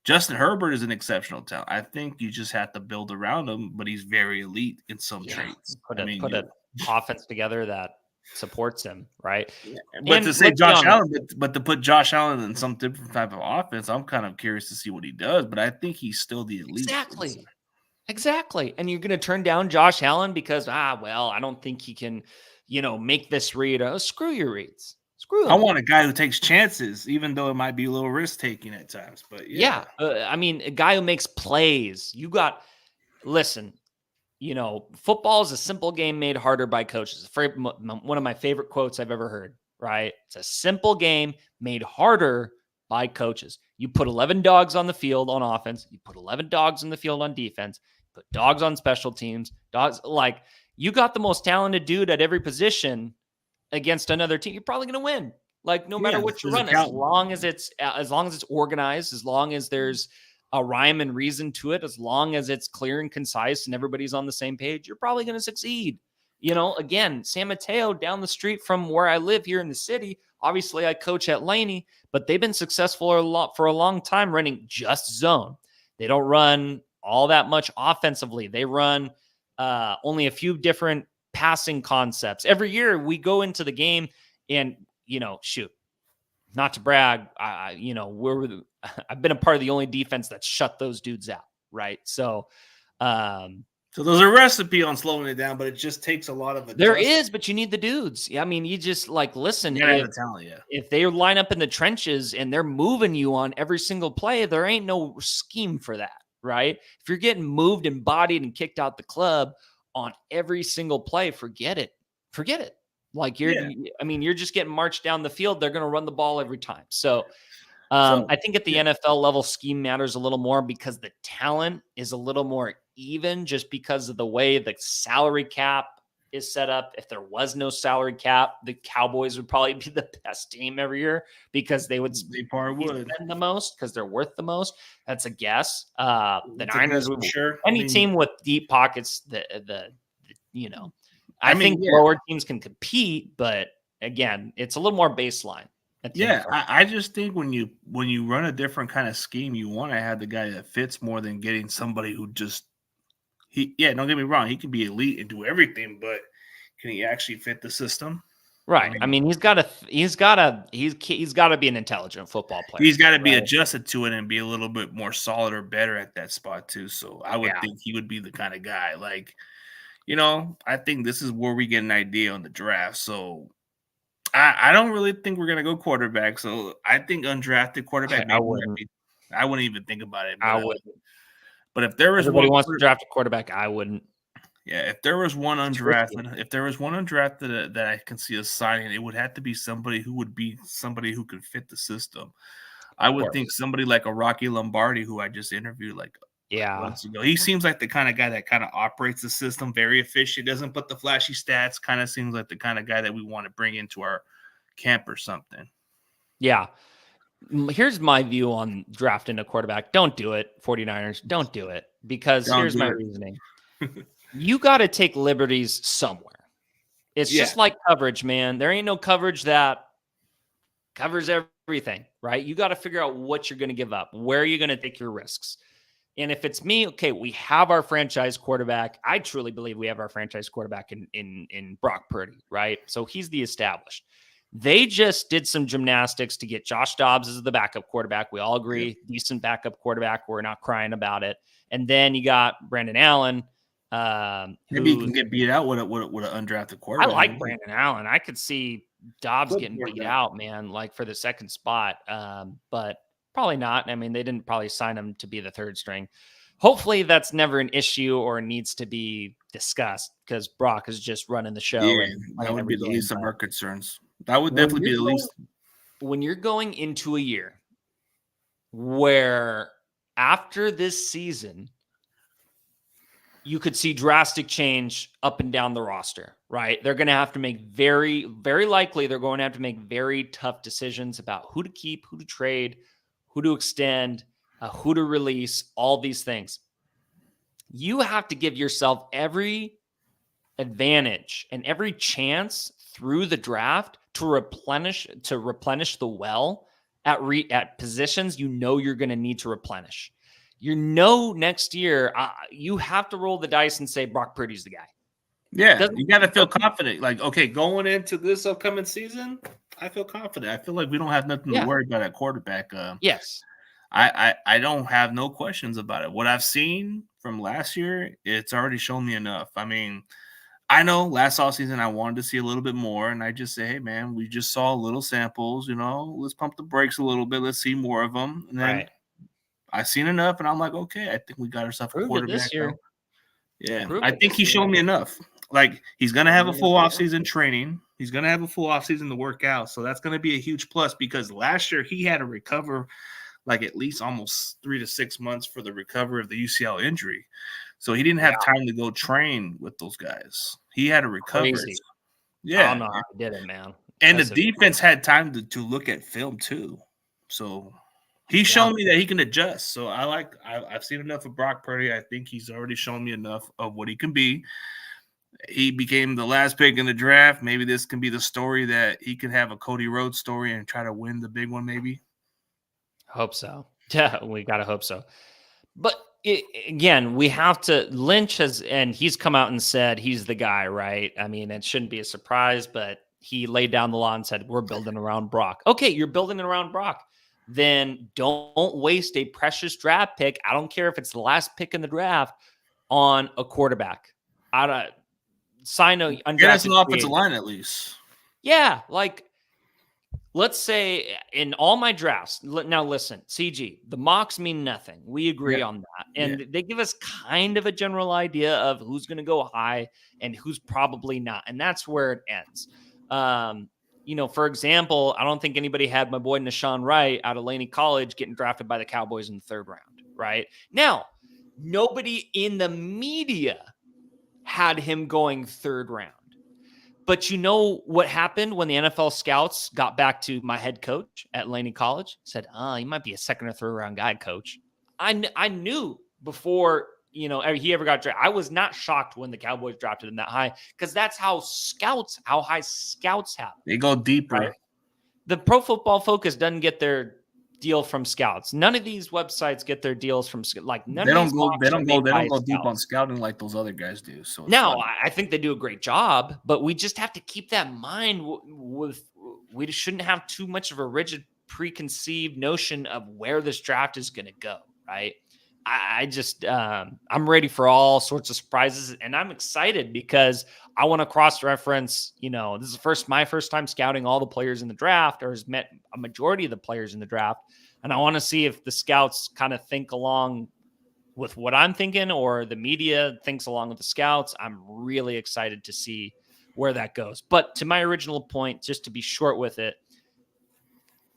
Justin Herbert is an exceptional talent. I think you just have to build around him, but he's very elite in some traits. Put an offense together that supports him, right? Yeah. But and to say Josh Allen, but to put Josh Allen in some different type of offense, I'm kind of curious to see what he does. But I think he's still the elite. Exactly. And you're going to turn down Josh Allen because, I don't think he can, make this read. Screw your reads. Screw him. I want a guy who takes chances, even though it might be a little risk taking at times. But I mean, a guy who makes plays. Listen, football is a simple game made harder by coaches. One of my favorite quotes I've ever heard, right? It's a simple game made harder by coaches. You put 11 dogs on the field on offense. You put 11 dogs in the field on defense. Put dogs on special teams. Dogs, like, you got the most talented dude at every position against another team, you're probably going to win. Like, no matter what you run, as long as it's organized, as long as there's a rhyme and reason to it, as long as it's clear and concise and everybody's on the same page, you're probably going to succeed. Again, San Mateo down the street from where I live here in the city. Obviously, I coach at Laney, but they've been successful for a long time running just zone. They don't run all that much offensively. They run only a few different passing concepts. Every year we go into the game and, not to brag, I've been a part of the only defense that shut those dudes out. Right. So there's a recipe on slowing it down, but it just takes a lot of adjustment. There is, but you need the dudes. I mean, you just listen. If they line up in the trenches and they're moving you on every single play, there ain't no scheme for that, right? If you're getting moved and bodied and kicked out the club on every single play, forget it. Like you're just getting marched down the field. They're going to run the ball every time. So I think at the NFL level, scheme matters a little more because the talent is a little more even just because of the way the salary cap is set up. If there was no salary cap, the Cowboys would probably be the best team every year because they spend the most because they're worth the most. That's a guess. The Niners would team with deep pockets. I think lower teams can compete, but again, it's a little more baseline. Yeah, I just think when you run a different kind of scheme, you want to have the guy that fits more than getting somebody who just don't get me wrong, he can be elite and do everything, but can he actually fit the system? Right. I mean, he's got to be an intelligent football player. He's got to be adjusted to it and be a little bit more solid or better at that spot too. So I would think he would be the kind of guy. Like, I think this is where we get an idea on the draft. So I don't really think we're gonna go quarterback. So I think undrafted quarterback. I wouldn't even think about it. But, I wouldn't. But if there was one wants to draft a quarterback, I wouldn't. Yeah, if there was one undrafted, that I can see us signing, it would have to be somebody who could fit the system. I would think somebody like a Rocky Lombardi, who I just interviewed months ago. He seems like the kind of guy that kind of operates the system, very efficient, doesn't put the flashy stats, kind of seems like the kind of guy that we want to bring into our camp or something. Yeah. Here's my view on drafting a quarterback. Don't do it, 49ers. Don't do it, because here's my reasoning. You got to take liberties somewhere. It's just like coverage, man. There ain't no coverage that covers everything, right? You got to figure out what you're going to give up. Where are you going to take your risks? And if it's me, okay, we have our franchise quarterback. I truly believe we have our franchise quarterback in Brock Purdy, right? So he's the established. They just did some gymnastics to get Josh Dobbs as the backup quarterback. We all agree, decent backup quarterback. We're not crying about it. And then you got Brandon Allen. Maybe he can get beat out with an undrafted quarterback. I like Brandon Allen. I could see Dobbs getting beat out, man, like for the second spot. But probably not. I mean, they didn't probably sign him to be the third string. Hopefully that's never an issue or needs to be discussed, because Brock is just running the show. Yeah, that would be the least of our concerns. That would definitely be the least. When you're going into a year where after this season, you could see drastic change up and down the roster, right? They're going to have to make very, very likely, they're going to have to make very tough decisions about who to keep, who to trade, who to extend, who to release, all these things. You have to give yourself every advantage and every chance through the draft to replenish the well at positions you're going to need to replenish. Next year, you have to roll the dice and say Brock Purdy's the guy. Yeah, you got to feel confident. Like, okay, going into this upcoming season, I feel confident. I feel like we don't have nothing to worry about at quarterback. Yes. I don't have no questions about it. What I've seen from last year, it's already shown me enough. I mean, I know last offseason I wanted to see a little bit more, and I just say, hey, man, we just saw little samples. Let's pump the brakes a little bit. Let's see more of them. And then I've seen enough, and I'm like, okay, I think we got ourselves a quarterback this year. Yeah, I think he showed me enough. Like, he's going to have a full offseason training. He's going to have a full offseason to work out. So that's going to be a huge plus, because last year he had to recover like at least almost 3 to 6 months for the recovery of the UCL injury. So he didn't have time to go train with those guys. He had to recover. Yeah. I don't know how he did it, man. And the defense had time to look at film too. So he's shown me that he can adjust. So I've seen enough of Brock Purdy. I think he's already shown me enough of what he can be. He became the last pick in the draft. Maybe this can be the story that he can have a Cody Rhodes story and try to win the big one, maybe. Hope so. Yeah, we got to hope so. But again, we have to – Lynch and he's come out and said he's the guy, right? I mean, it shouldn't be a surprise, but he laid down the law and said, we're building around Brock. Okay, you're building around Brock. Then don't waste a precious draft pick. I don't care if it's the last pick in the draft on a quarterback. Sign a undrafted. Get us an offensive line at least. Yeah, like let's say in all my drafts. Now listen, CG, the mocks mean nothing. We agree on that, and they give us kind of a general idea of who's going to go high and who's probably not, and that's where it ends. For example, I don't think anybody had my boy Nashawn Wright out of Laney College getting drafted by the Cowboys in the 3rd round. Right now, nobody in the media had him going 3rd round. But you know what happened when the NFL scouts got back to my head coach at Laney College? Said, he might be a 2nd or 3rd round guy, coach. I knew before, he ever got drafted. I was not shocked when the Cowboys drafted him that high, because that's how high scouts have. They go deeper. Right? the Pro Football Focus doesn't get their deal from scouts. None of these websites get their deals from like none of these mocks are made by deep on scouts. scouting like those other guys do. So it's Now, like, I think they do a great job, but we just have to keep that in mind. We shouldn't have too much of a rigid preconceived notion of where this draft is going to go, right? I just I'm ready for all sorts of surprises, and I'm excited because I want to cross-reference. This is my first time scouting all the players in the draft, or has met a majority of the players in the draft, and I want to see if the scouts kind of think along with what I'm thinking, or the media thinks along with the scouts. I'm really excited to see where that goes. But to my original point, just to be short with it,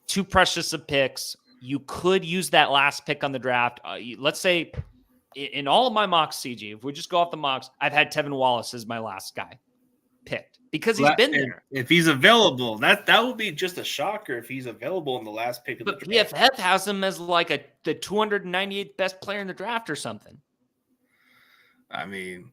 too precious of picks. You could use that last pick on the draft. Let's say in all of my mocks, CG, if we just go off the mocks, I've had Tevin Wallace as my last guy picked because he's been there. If he's available, that would be just a shocker if he's available in the last pick of the draft. PFF has him as like the 298th best player in the draft or something. I mean,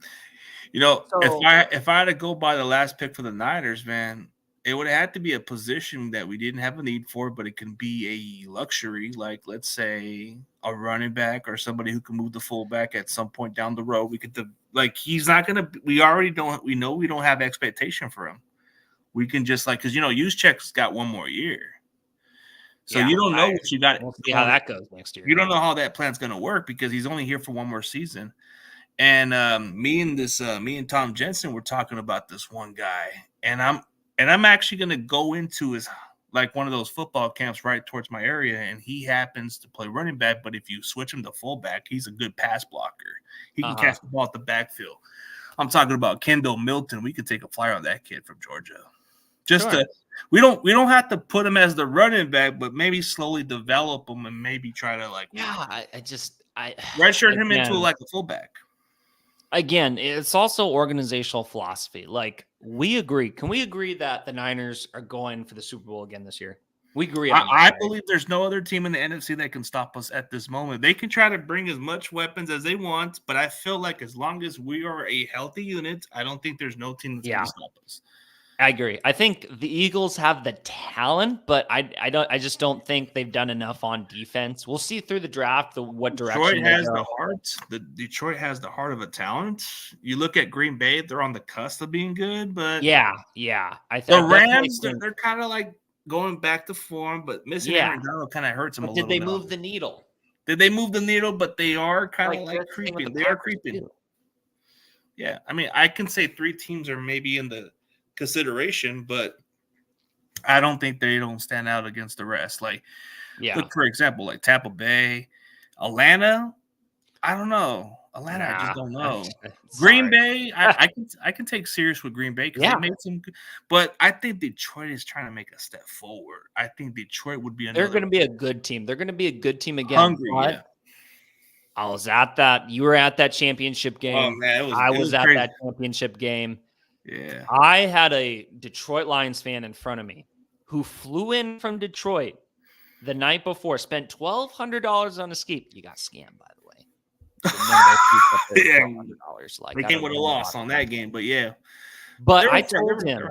if I had to go by the last pick for the Niners, man, it would have had to be a position that we didn't have a need for, but it can be a luxury, like let's say a running back or somebody who can move the fullback at some point down the road. We could he's not gonna. We know we don't have expectation for him. We can just because Juszczyk's got one more year, so you don't know what you got. We'll see how that goes next year. You don't know how that plan's gonna work because he's only here for one more season. And me and Tom Jensen were talking about this one guy, and I'm actually going to go into his one of those football camps right towards my area, and he happens to play running back. But if you switch him to fullback, he's a good pass blocker. He can catch the ball at the backfield. I'm talking about Kendall Milton. We could take a flyer on that kid from Georgia. We don't have to put him as the running back, but maybe slowly develop him and maybe try to redshirt him into a fullback. Again, it's also organizational philosophy. We agree. Can we agree that the Niners are going for the Super Bowl again this year? We agree. I believe there's no other team in the NFC that can stop us at this moment. They can try to bring as much weapons as they want, but I feel like as long as we are a healthy unit, I don't think there's no team that's going to stop us. I agree. I think the Eagles have the talent, but I just don't think they've done enough on defense. We'll see through the draft what direction Detroit has the heart. Detroit has the heart of a talent. You look at Green Bay; they're on the cusp of being good, but the Rams they're kind of going back to form, but missing Aaron Donald kind of hurts them a little. Did they move the needle? Did they move the needle? But they are kind of creeping. They are creeping. Yeah, I mean, I can say 3 teams are maybe in the consideration, but I don't think they don't stand out against the rest. Look, for example, Tampa Bay, Atlanta. I don't know. Atlanta, I just don't know. Green Bay, I can take serious with Green Bay because they made some good, but I think Detroit is trying to make a step forward. I think Detroit would be they're going to be a good team. They're going to be a good team again. Hungry, I was at that. You were at that championship game. Oh, man, I was at that championship game. Yeah. I had a Detroit Lions fan in front of me who flew in from Detroit the night before, spent $1,200 on a ski. You got scammed, by the way. $1,200. They came with a loss on that game, but yeah. But I told him,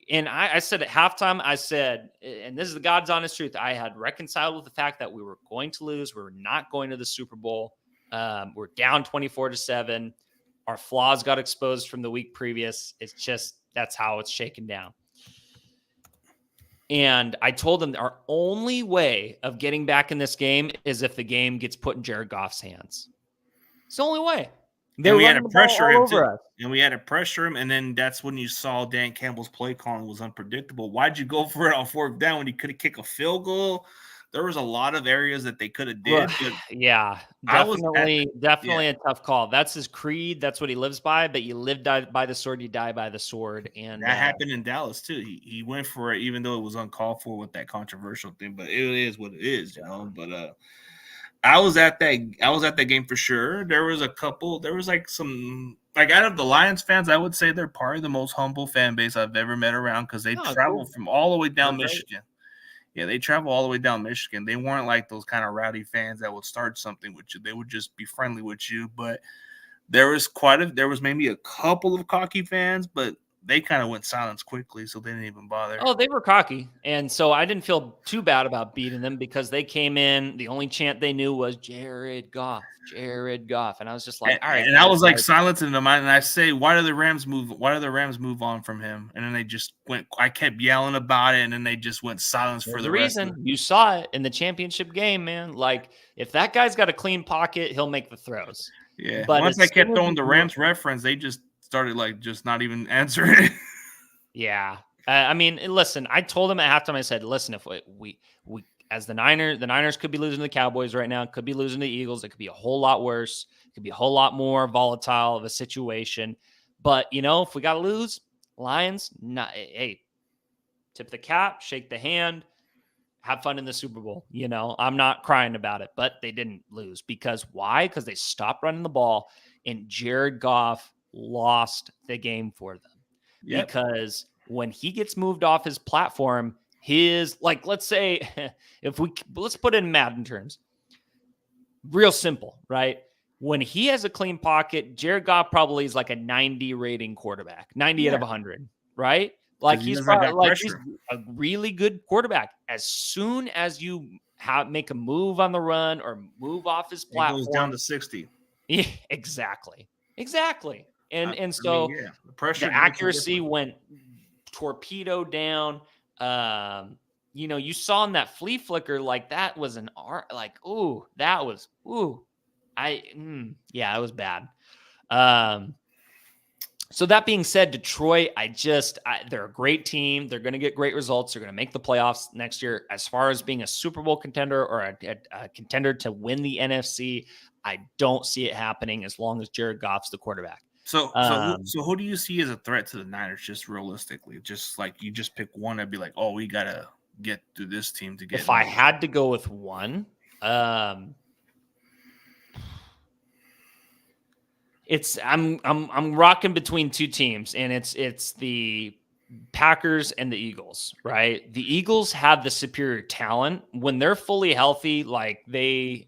and I said at halftime, I said, and this is the God's honest truth, I had reconciled with the fact that we were going to lose. We were not going to the Super Bowl. We're down 24-7. Our flaws got exposed from the week previous. It's just, that's how it's shaken down. And I told them our only way of getting back in this game is if the game gets put in Jared Goff's hands. It's the only way. We had to pressure him too. And we had to pressure him, and then that's when you saw Dan Campbell's play calling was unpredictable. Why'd you go for it on 4th down when he could have kicked a field goal? There was a lot of areas that they could have did. Definitely a tough call. That's his creed. That's what he lives by. But you live by the sword, you die by the sword. And that happened in Dallas too. He went for it, even though it was uncalled for with that controversial thing. But it is what it is, But I was at that game for sure. There was some out of the Lions fans, I would say they're probably the most humble fan base I've ever met around because they traveled from all the way down Michigan. Yeah, they travel all the way down Michigan. They weren't like those kind of rowdy fans that would start something with you. They would just be friendly with you. But there was maybe a couple of cocky fans, but they kind of went silence quickly, so they didn't even bother. Oh, they were cocky. And so I didn't feel too bad about beating them because they came in. The only chant they knew was Jared Goff, Jared Goff. And I was just like, all right. And I was like silencing them. And I say, why do the Rams move on from him? And then they just went, I kept yelling about it. And then they just went silence for the rest of it. You saw it in the championship game, man. Like, if that guy's got a clean pocket, he'll make the throws. Yeah. But once I kept throwing the Rams reference, they just started like just not even answering it. Yeah. I mean, listen, I told them at halftime, I said, listen, if we as the Niners could be losing to the Cowboys right now, could be losing to the Eagles. It could be a whole lot worse. It could be a whole lot more volatile of a situation. But, if we got to lose, Lions, hey, tip the cap, shake the hand, have fun in the Super Bowl. I'm not crying about it, but they didn't lose. Because why? Because they stopped running the ball, and Jared Goff lost the game for them. Yep. Because when he gets moved off his platform, let's say, let's put it in Madden terms, real simple, right? When he has a clean pocket, Jared Goff probably is like a 90 rating quarterback, 90 out of 100, right? Like he's he's a really good quarterback. As soon as you make a move on the run or move off his platform, it goes down to 60. Yeah, exactly. And so the pressure, the accuracy went torpedo down. You saw in that flea flicker, like that was an art, like, it was bad. So that being said, Detroit, they're a great team. They're going to get great results. They're going to make the playoffs next year. As far as being a Super Bowl contender or a contender to win the NFC, I don't see it happening as long as Jared Goff's the quarterback. So who do you see as a threat to the Niners, just realistically? Just like you just pick one, I'd be like, oh, we got to get through this team to get. If I had to go with one, I'm rocking between two teams, and it's the Packers and the Eagles, right? The Eagles have the superior talent when they're fully healthy. Like they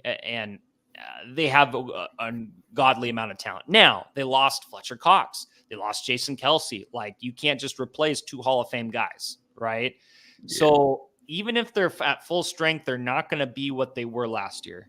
have a ungodly amount of talent. Now they lost Fletcher Cox, they lost Jason Kelce. Like you can't just replace two Hall of Fame guys, right? Yeah. So even if they're at full strength, they're not going to be what they were last year.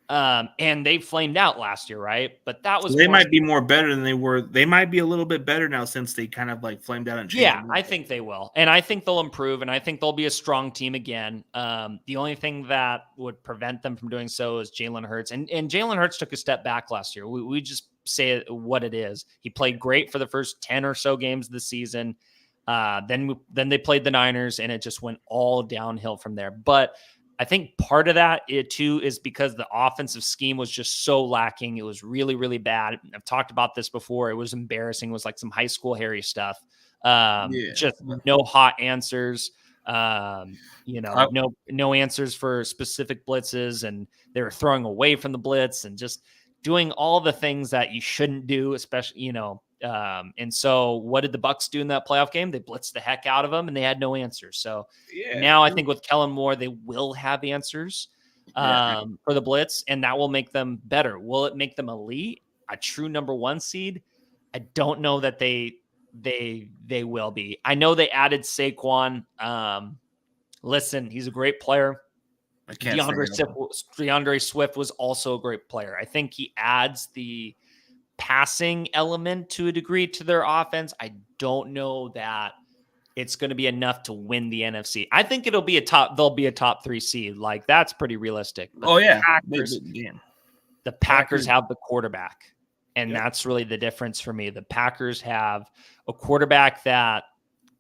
And they flamed out last year, right? But that was they might be more better than they were. They might be a little bit better now since they kind of like flamed out and changed. Yeah, I think they will, and I think they'll improve, and I think they'll be a strong team again. The only thing that would prevent them from doing so is Jalen Hurts, and Jalen Hurts took a step back last year. We just say what it is. He played great for the first 10 or so games of the season. Then they played the Niners, and it just went all downhill from there. But I think part of that too is because the offensive scheme was just so lacking. It was really, really bad. I've talked about this before. It was embarrassing. It was like some high school Harry stuff. Just no hot answers. No answers for specific blitzes, and they were throwing away from the blitz and just doing all the things that you shouldn't do, especially, and so what did the Bucs do in that playoff game? They blitzed the heck out of them, and they had no answers. So now I think with Kellen Moore, they will have answers for the blitz, and that will make them better. Will it make them elite, a true number one seed? I don't know that they will be. I know they added Saquon. Listen, he's a great player. DeAndre Swift was also a great player. I think he adds the passing element to a degree to their offense. I don't know that it's going to be enough to win the NFC. I think they'll be a top 3 seed. Like that's pretty realistic. But the Packers have the quarterback, and that's really the difference for me. The Packers have a quarterback that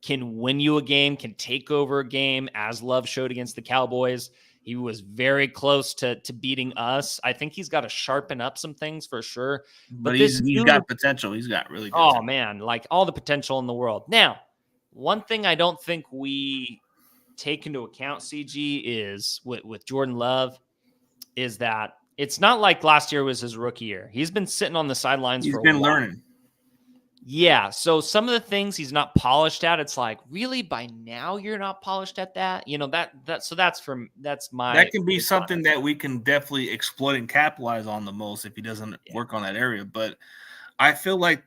can win you a game, can take over a game, as Love showed against the Cowboys. He was very close to beating us. I think he's got to sharpen up some things for sure. But he's got potential. He's got really good potential. Man, like all the potential in the world. Now, one thing I don't think we take into account, CG, is with Jordan Love, is that it's not like last year was his rookie year. He's been sitting on the sidelines for a while. He's been learning. Yeah, so some of the things he's not polished at, it's like, really, by now you're not polished at that? That's my. That can be something that we can definitely exploit and capitalize on the most if he doesn't work on that area. But I feel like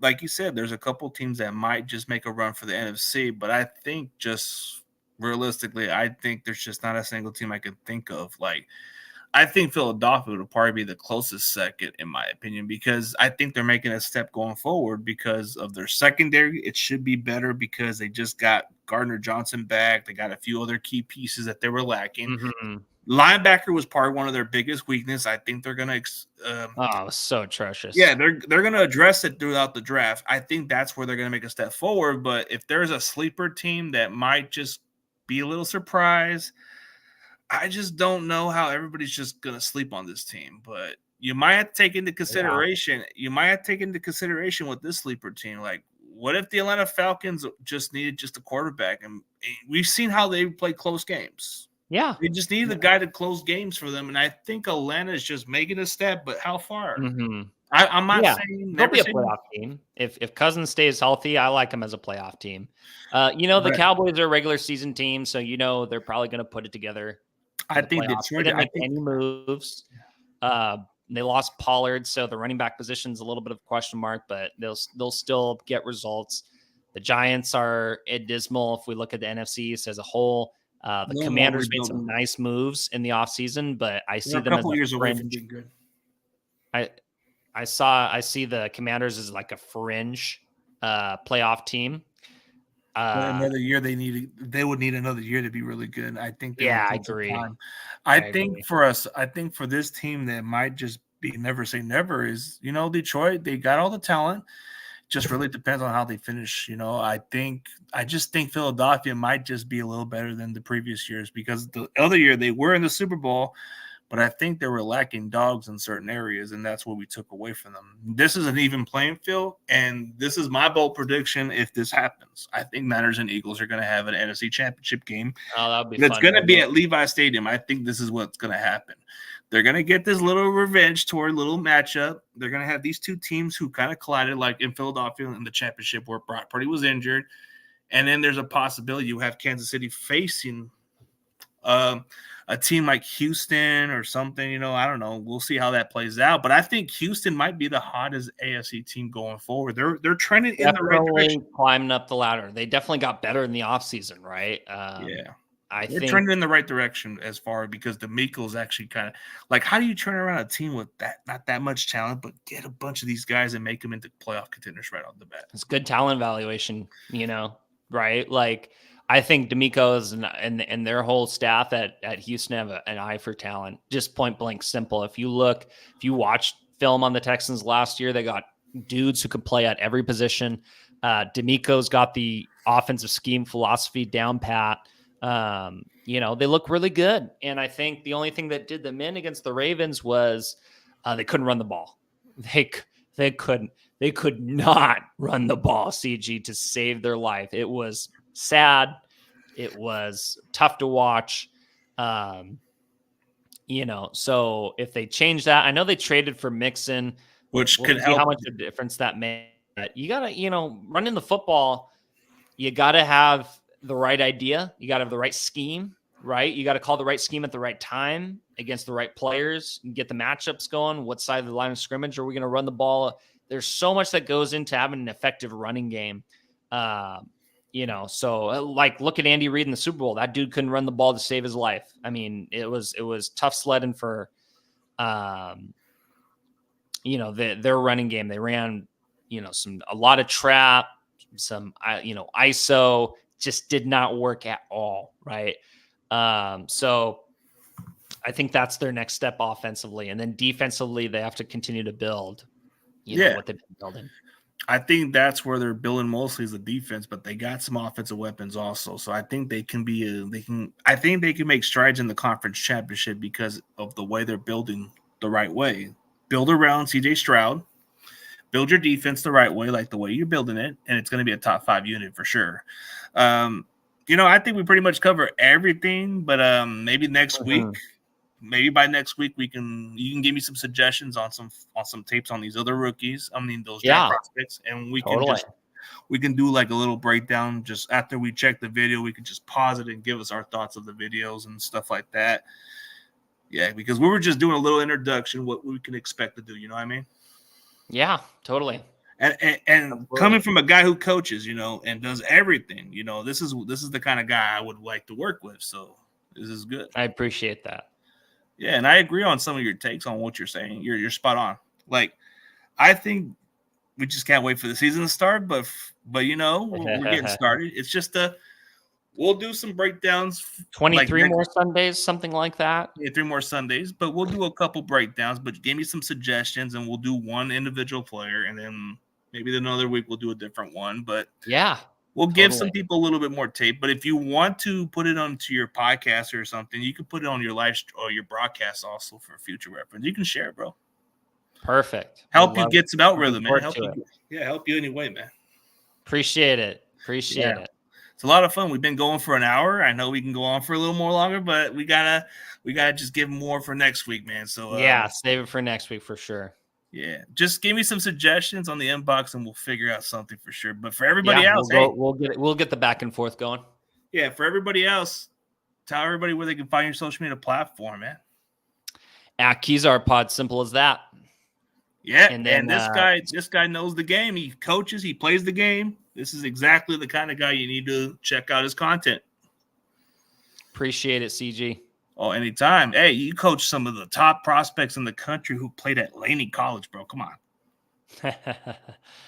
like you said, there's a couple teams that might just make a run for the NFC, but I think just realistically, I think there's just not a single team I can think of. Like, I think Philadelphia would probably be the closest second, in my opinion, because I think they're making a step going forward because of their secondary. It should be better because they just got Gardner Johnson back. They got a few other key pieces that they were lacking. Mm-hmm. Linebacker was probably one of their biggest weakness. I think they're going to so atrocious. yeah, they're going to address it throughout the draft. I think that's where they're going to make a step forward. But if there's a sleeper team that might just be a little surprised, I just don't know how everybody's just going to sleep on this team. But you might have to take into consideration. You might have to take into consideration with this sleeper team. Like, what if the Atlanta Falcons just needed just a quarterback? And we've seen how they play close games. Yeah. They just needed a guy to close games for them. And I think Atlanta is just making a step, but how far? Mm-hmm. I'm not saying they'll be a playoff team. If Cousins stays healthy, I like him as a playoff team. The Cowboys are a regular season team, so they're probably going to put it together. I think Detroit they didn't make any moves. They lost Pollard, so the running back position is a little bit of a question mark, but they'll still get results. The Giants are dismal if we look at the NFC East as a whole. The Commanders made some nice moves in the offseason, but I see them as a years away from being good. I see the Commanders as like a fringe playoff team. Another year they would need another year to be really good. I think. I agree. I think for this team that might just be never say never is, Detroit, they got all the talent. Just really depends on how they finish. I just think Philadelphia might just be a little better than the previous years because the other year they were in the Super Bowl, but I think they were lacking dogs in certain areas, and that's what we took away from them. This is an even playing field, and this is my bold prediction if this happens. I think Niners and Eagles are going to have an NFC Championship game. Oh, that would be fun. It's going to be at Levi Stadium. I think this is what's going to happen. They're going to get this little revenge tour, little matchup. They're going to have these two teams who kind of collided, like in Philadelphia in the championship where Brock Purdy was injured. And then there's a possibility you have Kansas City facing a team like Houston or something. I don't know. We'll see how that plays out. But I think Houston might be the hottest AFC team going forward. They're trending in the right direction. Climbing up the ladder. They definitely got better in the offseason, right? Yeah. They're trending in the right direction as far because DeMeco's actually kind of like, how do you turn around a team with not that much talent, but get a bunch of these guys and make them into playoff contenders right off the bat? It's good talent valuation, right? Like, I think DeMeco's and their whole staff at Houston have an eye for talent. Just point blank simple. If you watch film on the Texans last year, they got dudes who could play at every position. DeMeco's got the offensive scheme philosophy down pat. They look really good. And I think the only thing that did them in against the Ravens was they couldn't run the ball. They could not run the ball, CG, to save their life. It was sad. It was tough to watch. So if they change that, I know they traded for Mixon, which could help. How much of a difference that made. You gotta, running the football, you gotta have the right idea. You got to have the right scheme, right? You got to call the right scheme at the right time against the right players and get the matchups going. What side of the line of scrimmage are we going to run the ball? There's so much that goes into having an effective running game. So like look at Andy Reid in the Super Bowl. That dude couldn't run the ball to save his life. I mean, it was tough sledding for, their running game. They ran, a lot of trap, some, ISO. Just did not work at all, right? So I think that's their next step offensively. And then defensively, they have to continue to build what they've been building. I think that's where they're building mostly is the defense, but they got some offensive weapons also. So I think they can make strides in the conference championship because of the way they're building the right way. Build around CJ Stroud. Build your defense the right way, like the way you're building it, and it's going to be a top 5 unit for sure. I think we pretty much cover everything, but maybe next week, by next week, you can give me some suggestions on some tapes on these other rookies. I mean, those draft prospects, and we can do like a little breakdown. Just after we check the video, we can just pause it and give us our thoughts of the videos and stuff like that. Yeah, because we were just doing a little introduction, what we can expect to do. You know what I mean? Yeah, totally. And coming from a guy who coaches, and does everything, this is the kind of guy I would like to work with. So this is good. I appreciate that. Yeah, and I agree on some of your takes on what you're saying. You're spot on. Like, I think we just can't wait for the season to start, but we're getting started. It's just we'll do some breakdowns. 23 more Sundays, something like that. Yeah, 3 more Sundays, but we'll do a couple breakdowns. But give me some suggestions, and we'll do one individual player, and then maybe another week we'll do a different one. But yeah, we'll give some people a little bit more tape. But if you want to put it onto your podcast or something, you can put it on your live or your broadcast also for future reference. You can share it, bro. Perfect. Help you get some algorithm, man. Help you anyway, man. Appreciate it. Appreciate it. It's a lot of fun. We've been going for an hour. I know we can go on for a little more longer, but we gotta just give more for next week, man. So save it for next week for sure. Yeah, just give me some suggestions on the inbox, and we'll figure out something for sure. But for everybody else, we'll get the back and forth going. Yeah, for everybody else, tell everybody where they can find your social media platform, man. At Kezar Pod, simple as that. Yeah, and this guy knows the game. He coaches, he plays the game. This is exactly the kind of guy you need to check out his content. Appreciate it, CG. Oh, anytime. Hey, you coach some of the top prospects in the country who played at Laney College, bro. Come on.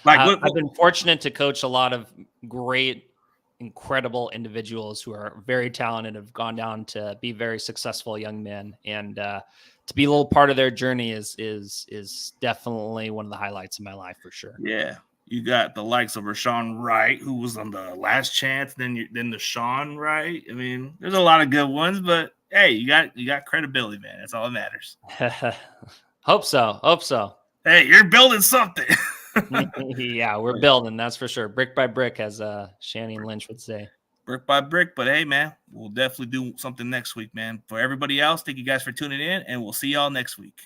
I've been fortunate to coach a lot of great, incredible individuals who are very talented, have gone down to be very successful young men, and to be a little part of their journey is definitely one of the highlights of my life for sure. Yeah. You got the likes of Rashawn Wright, who was on the Last Chance, then the Sean Wright. I mean, there's a lot of good ones, but hey, you got credibility, man. That's all that matters. Hope so. Hey, you're building something. Yeah, we're building, that's for sure. Brick by brick, as Shannon Lynch would say. Brick by brick, but hey, man, we'll definitely do something next week, man. For everybody else, thank you guys for tuning in, and we'll see y'all next week.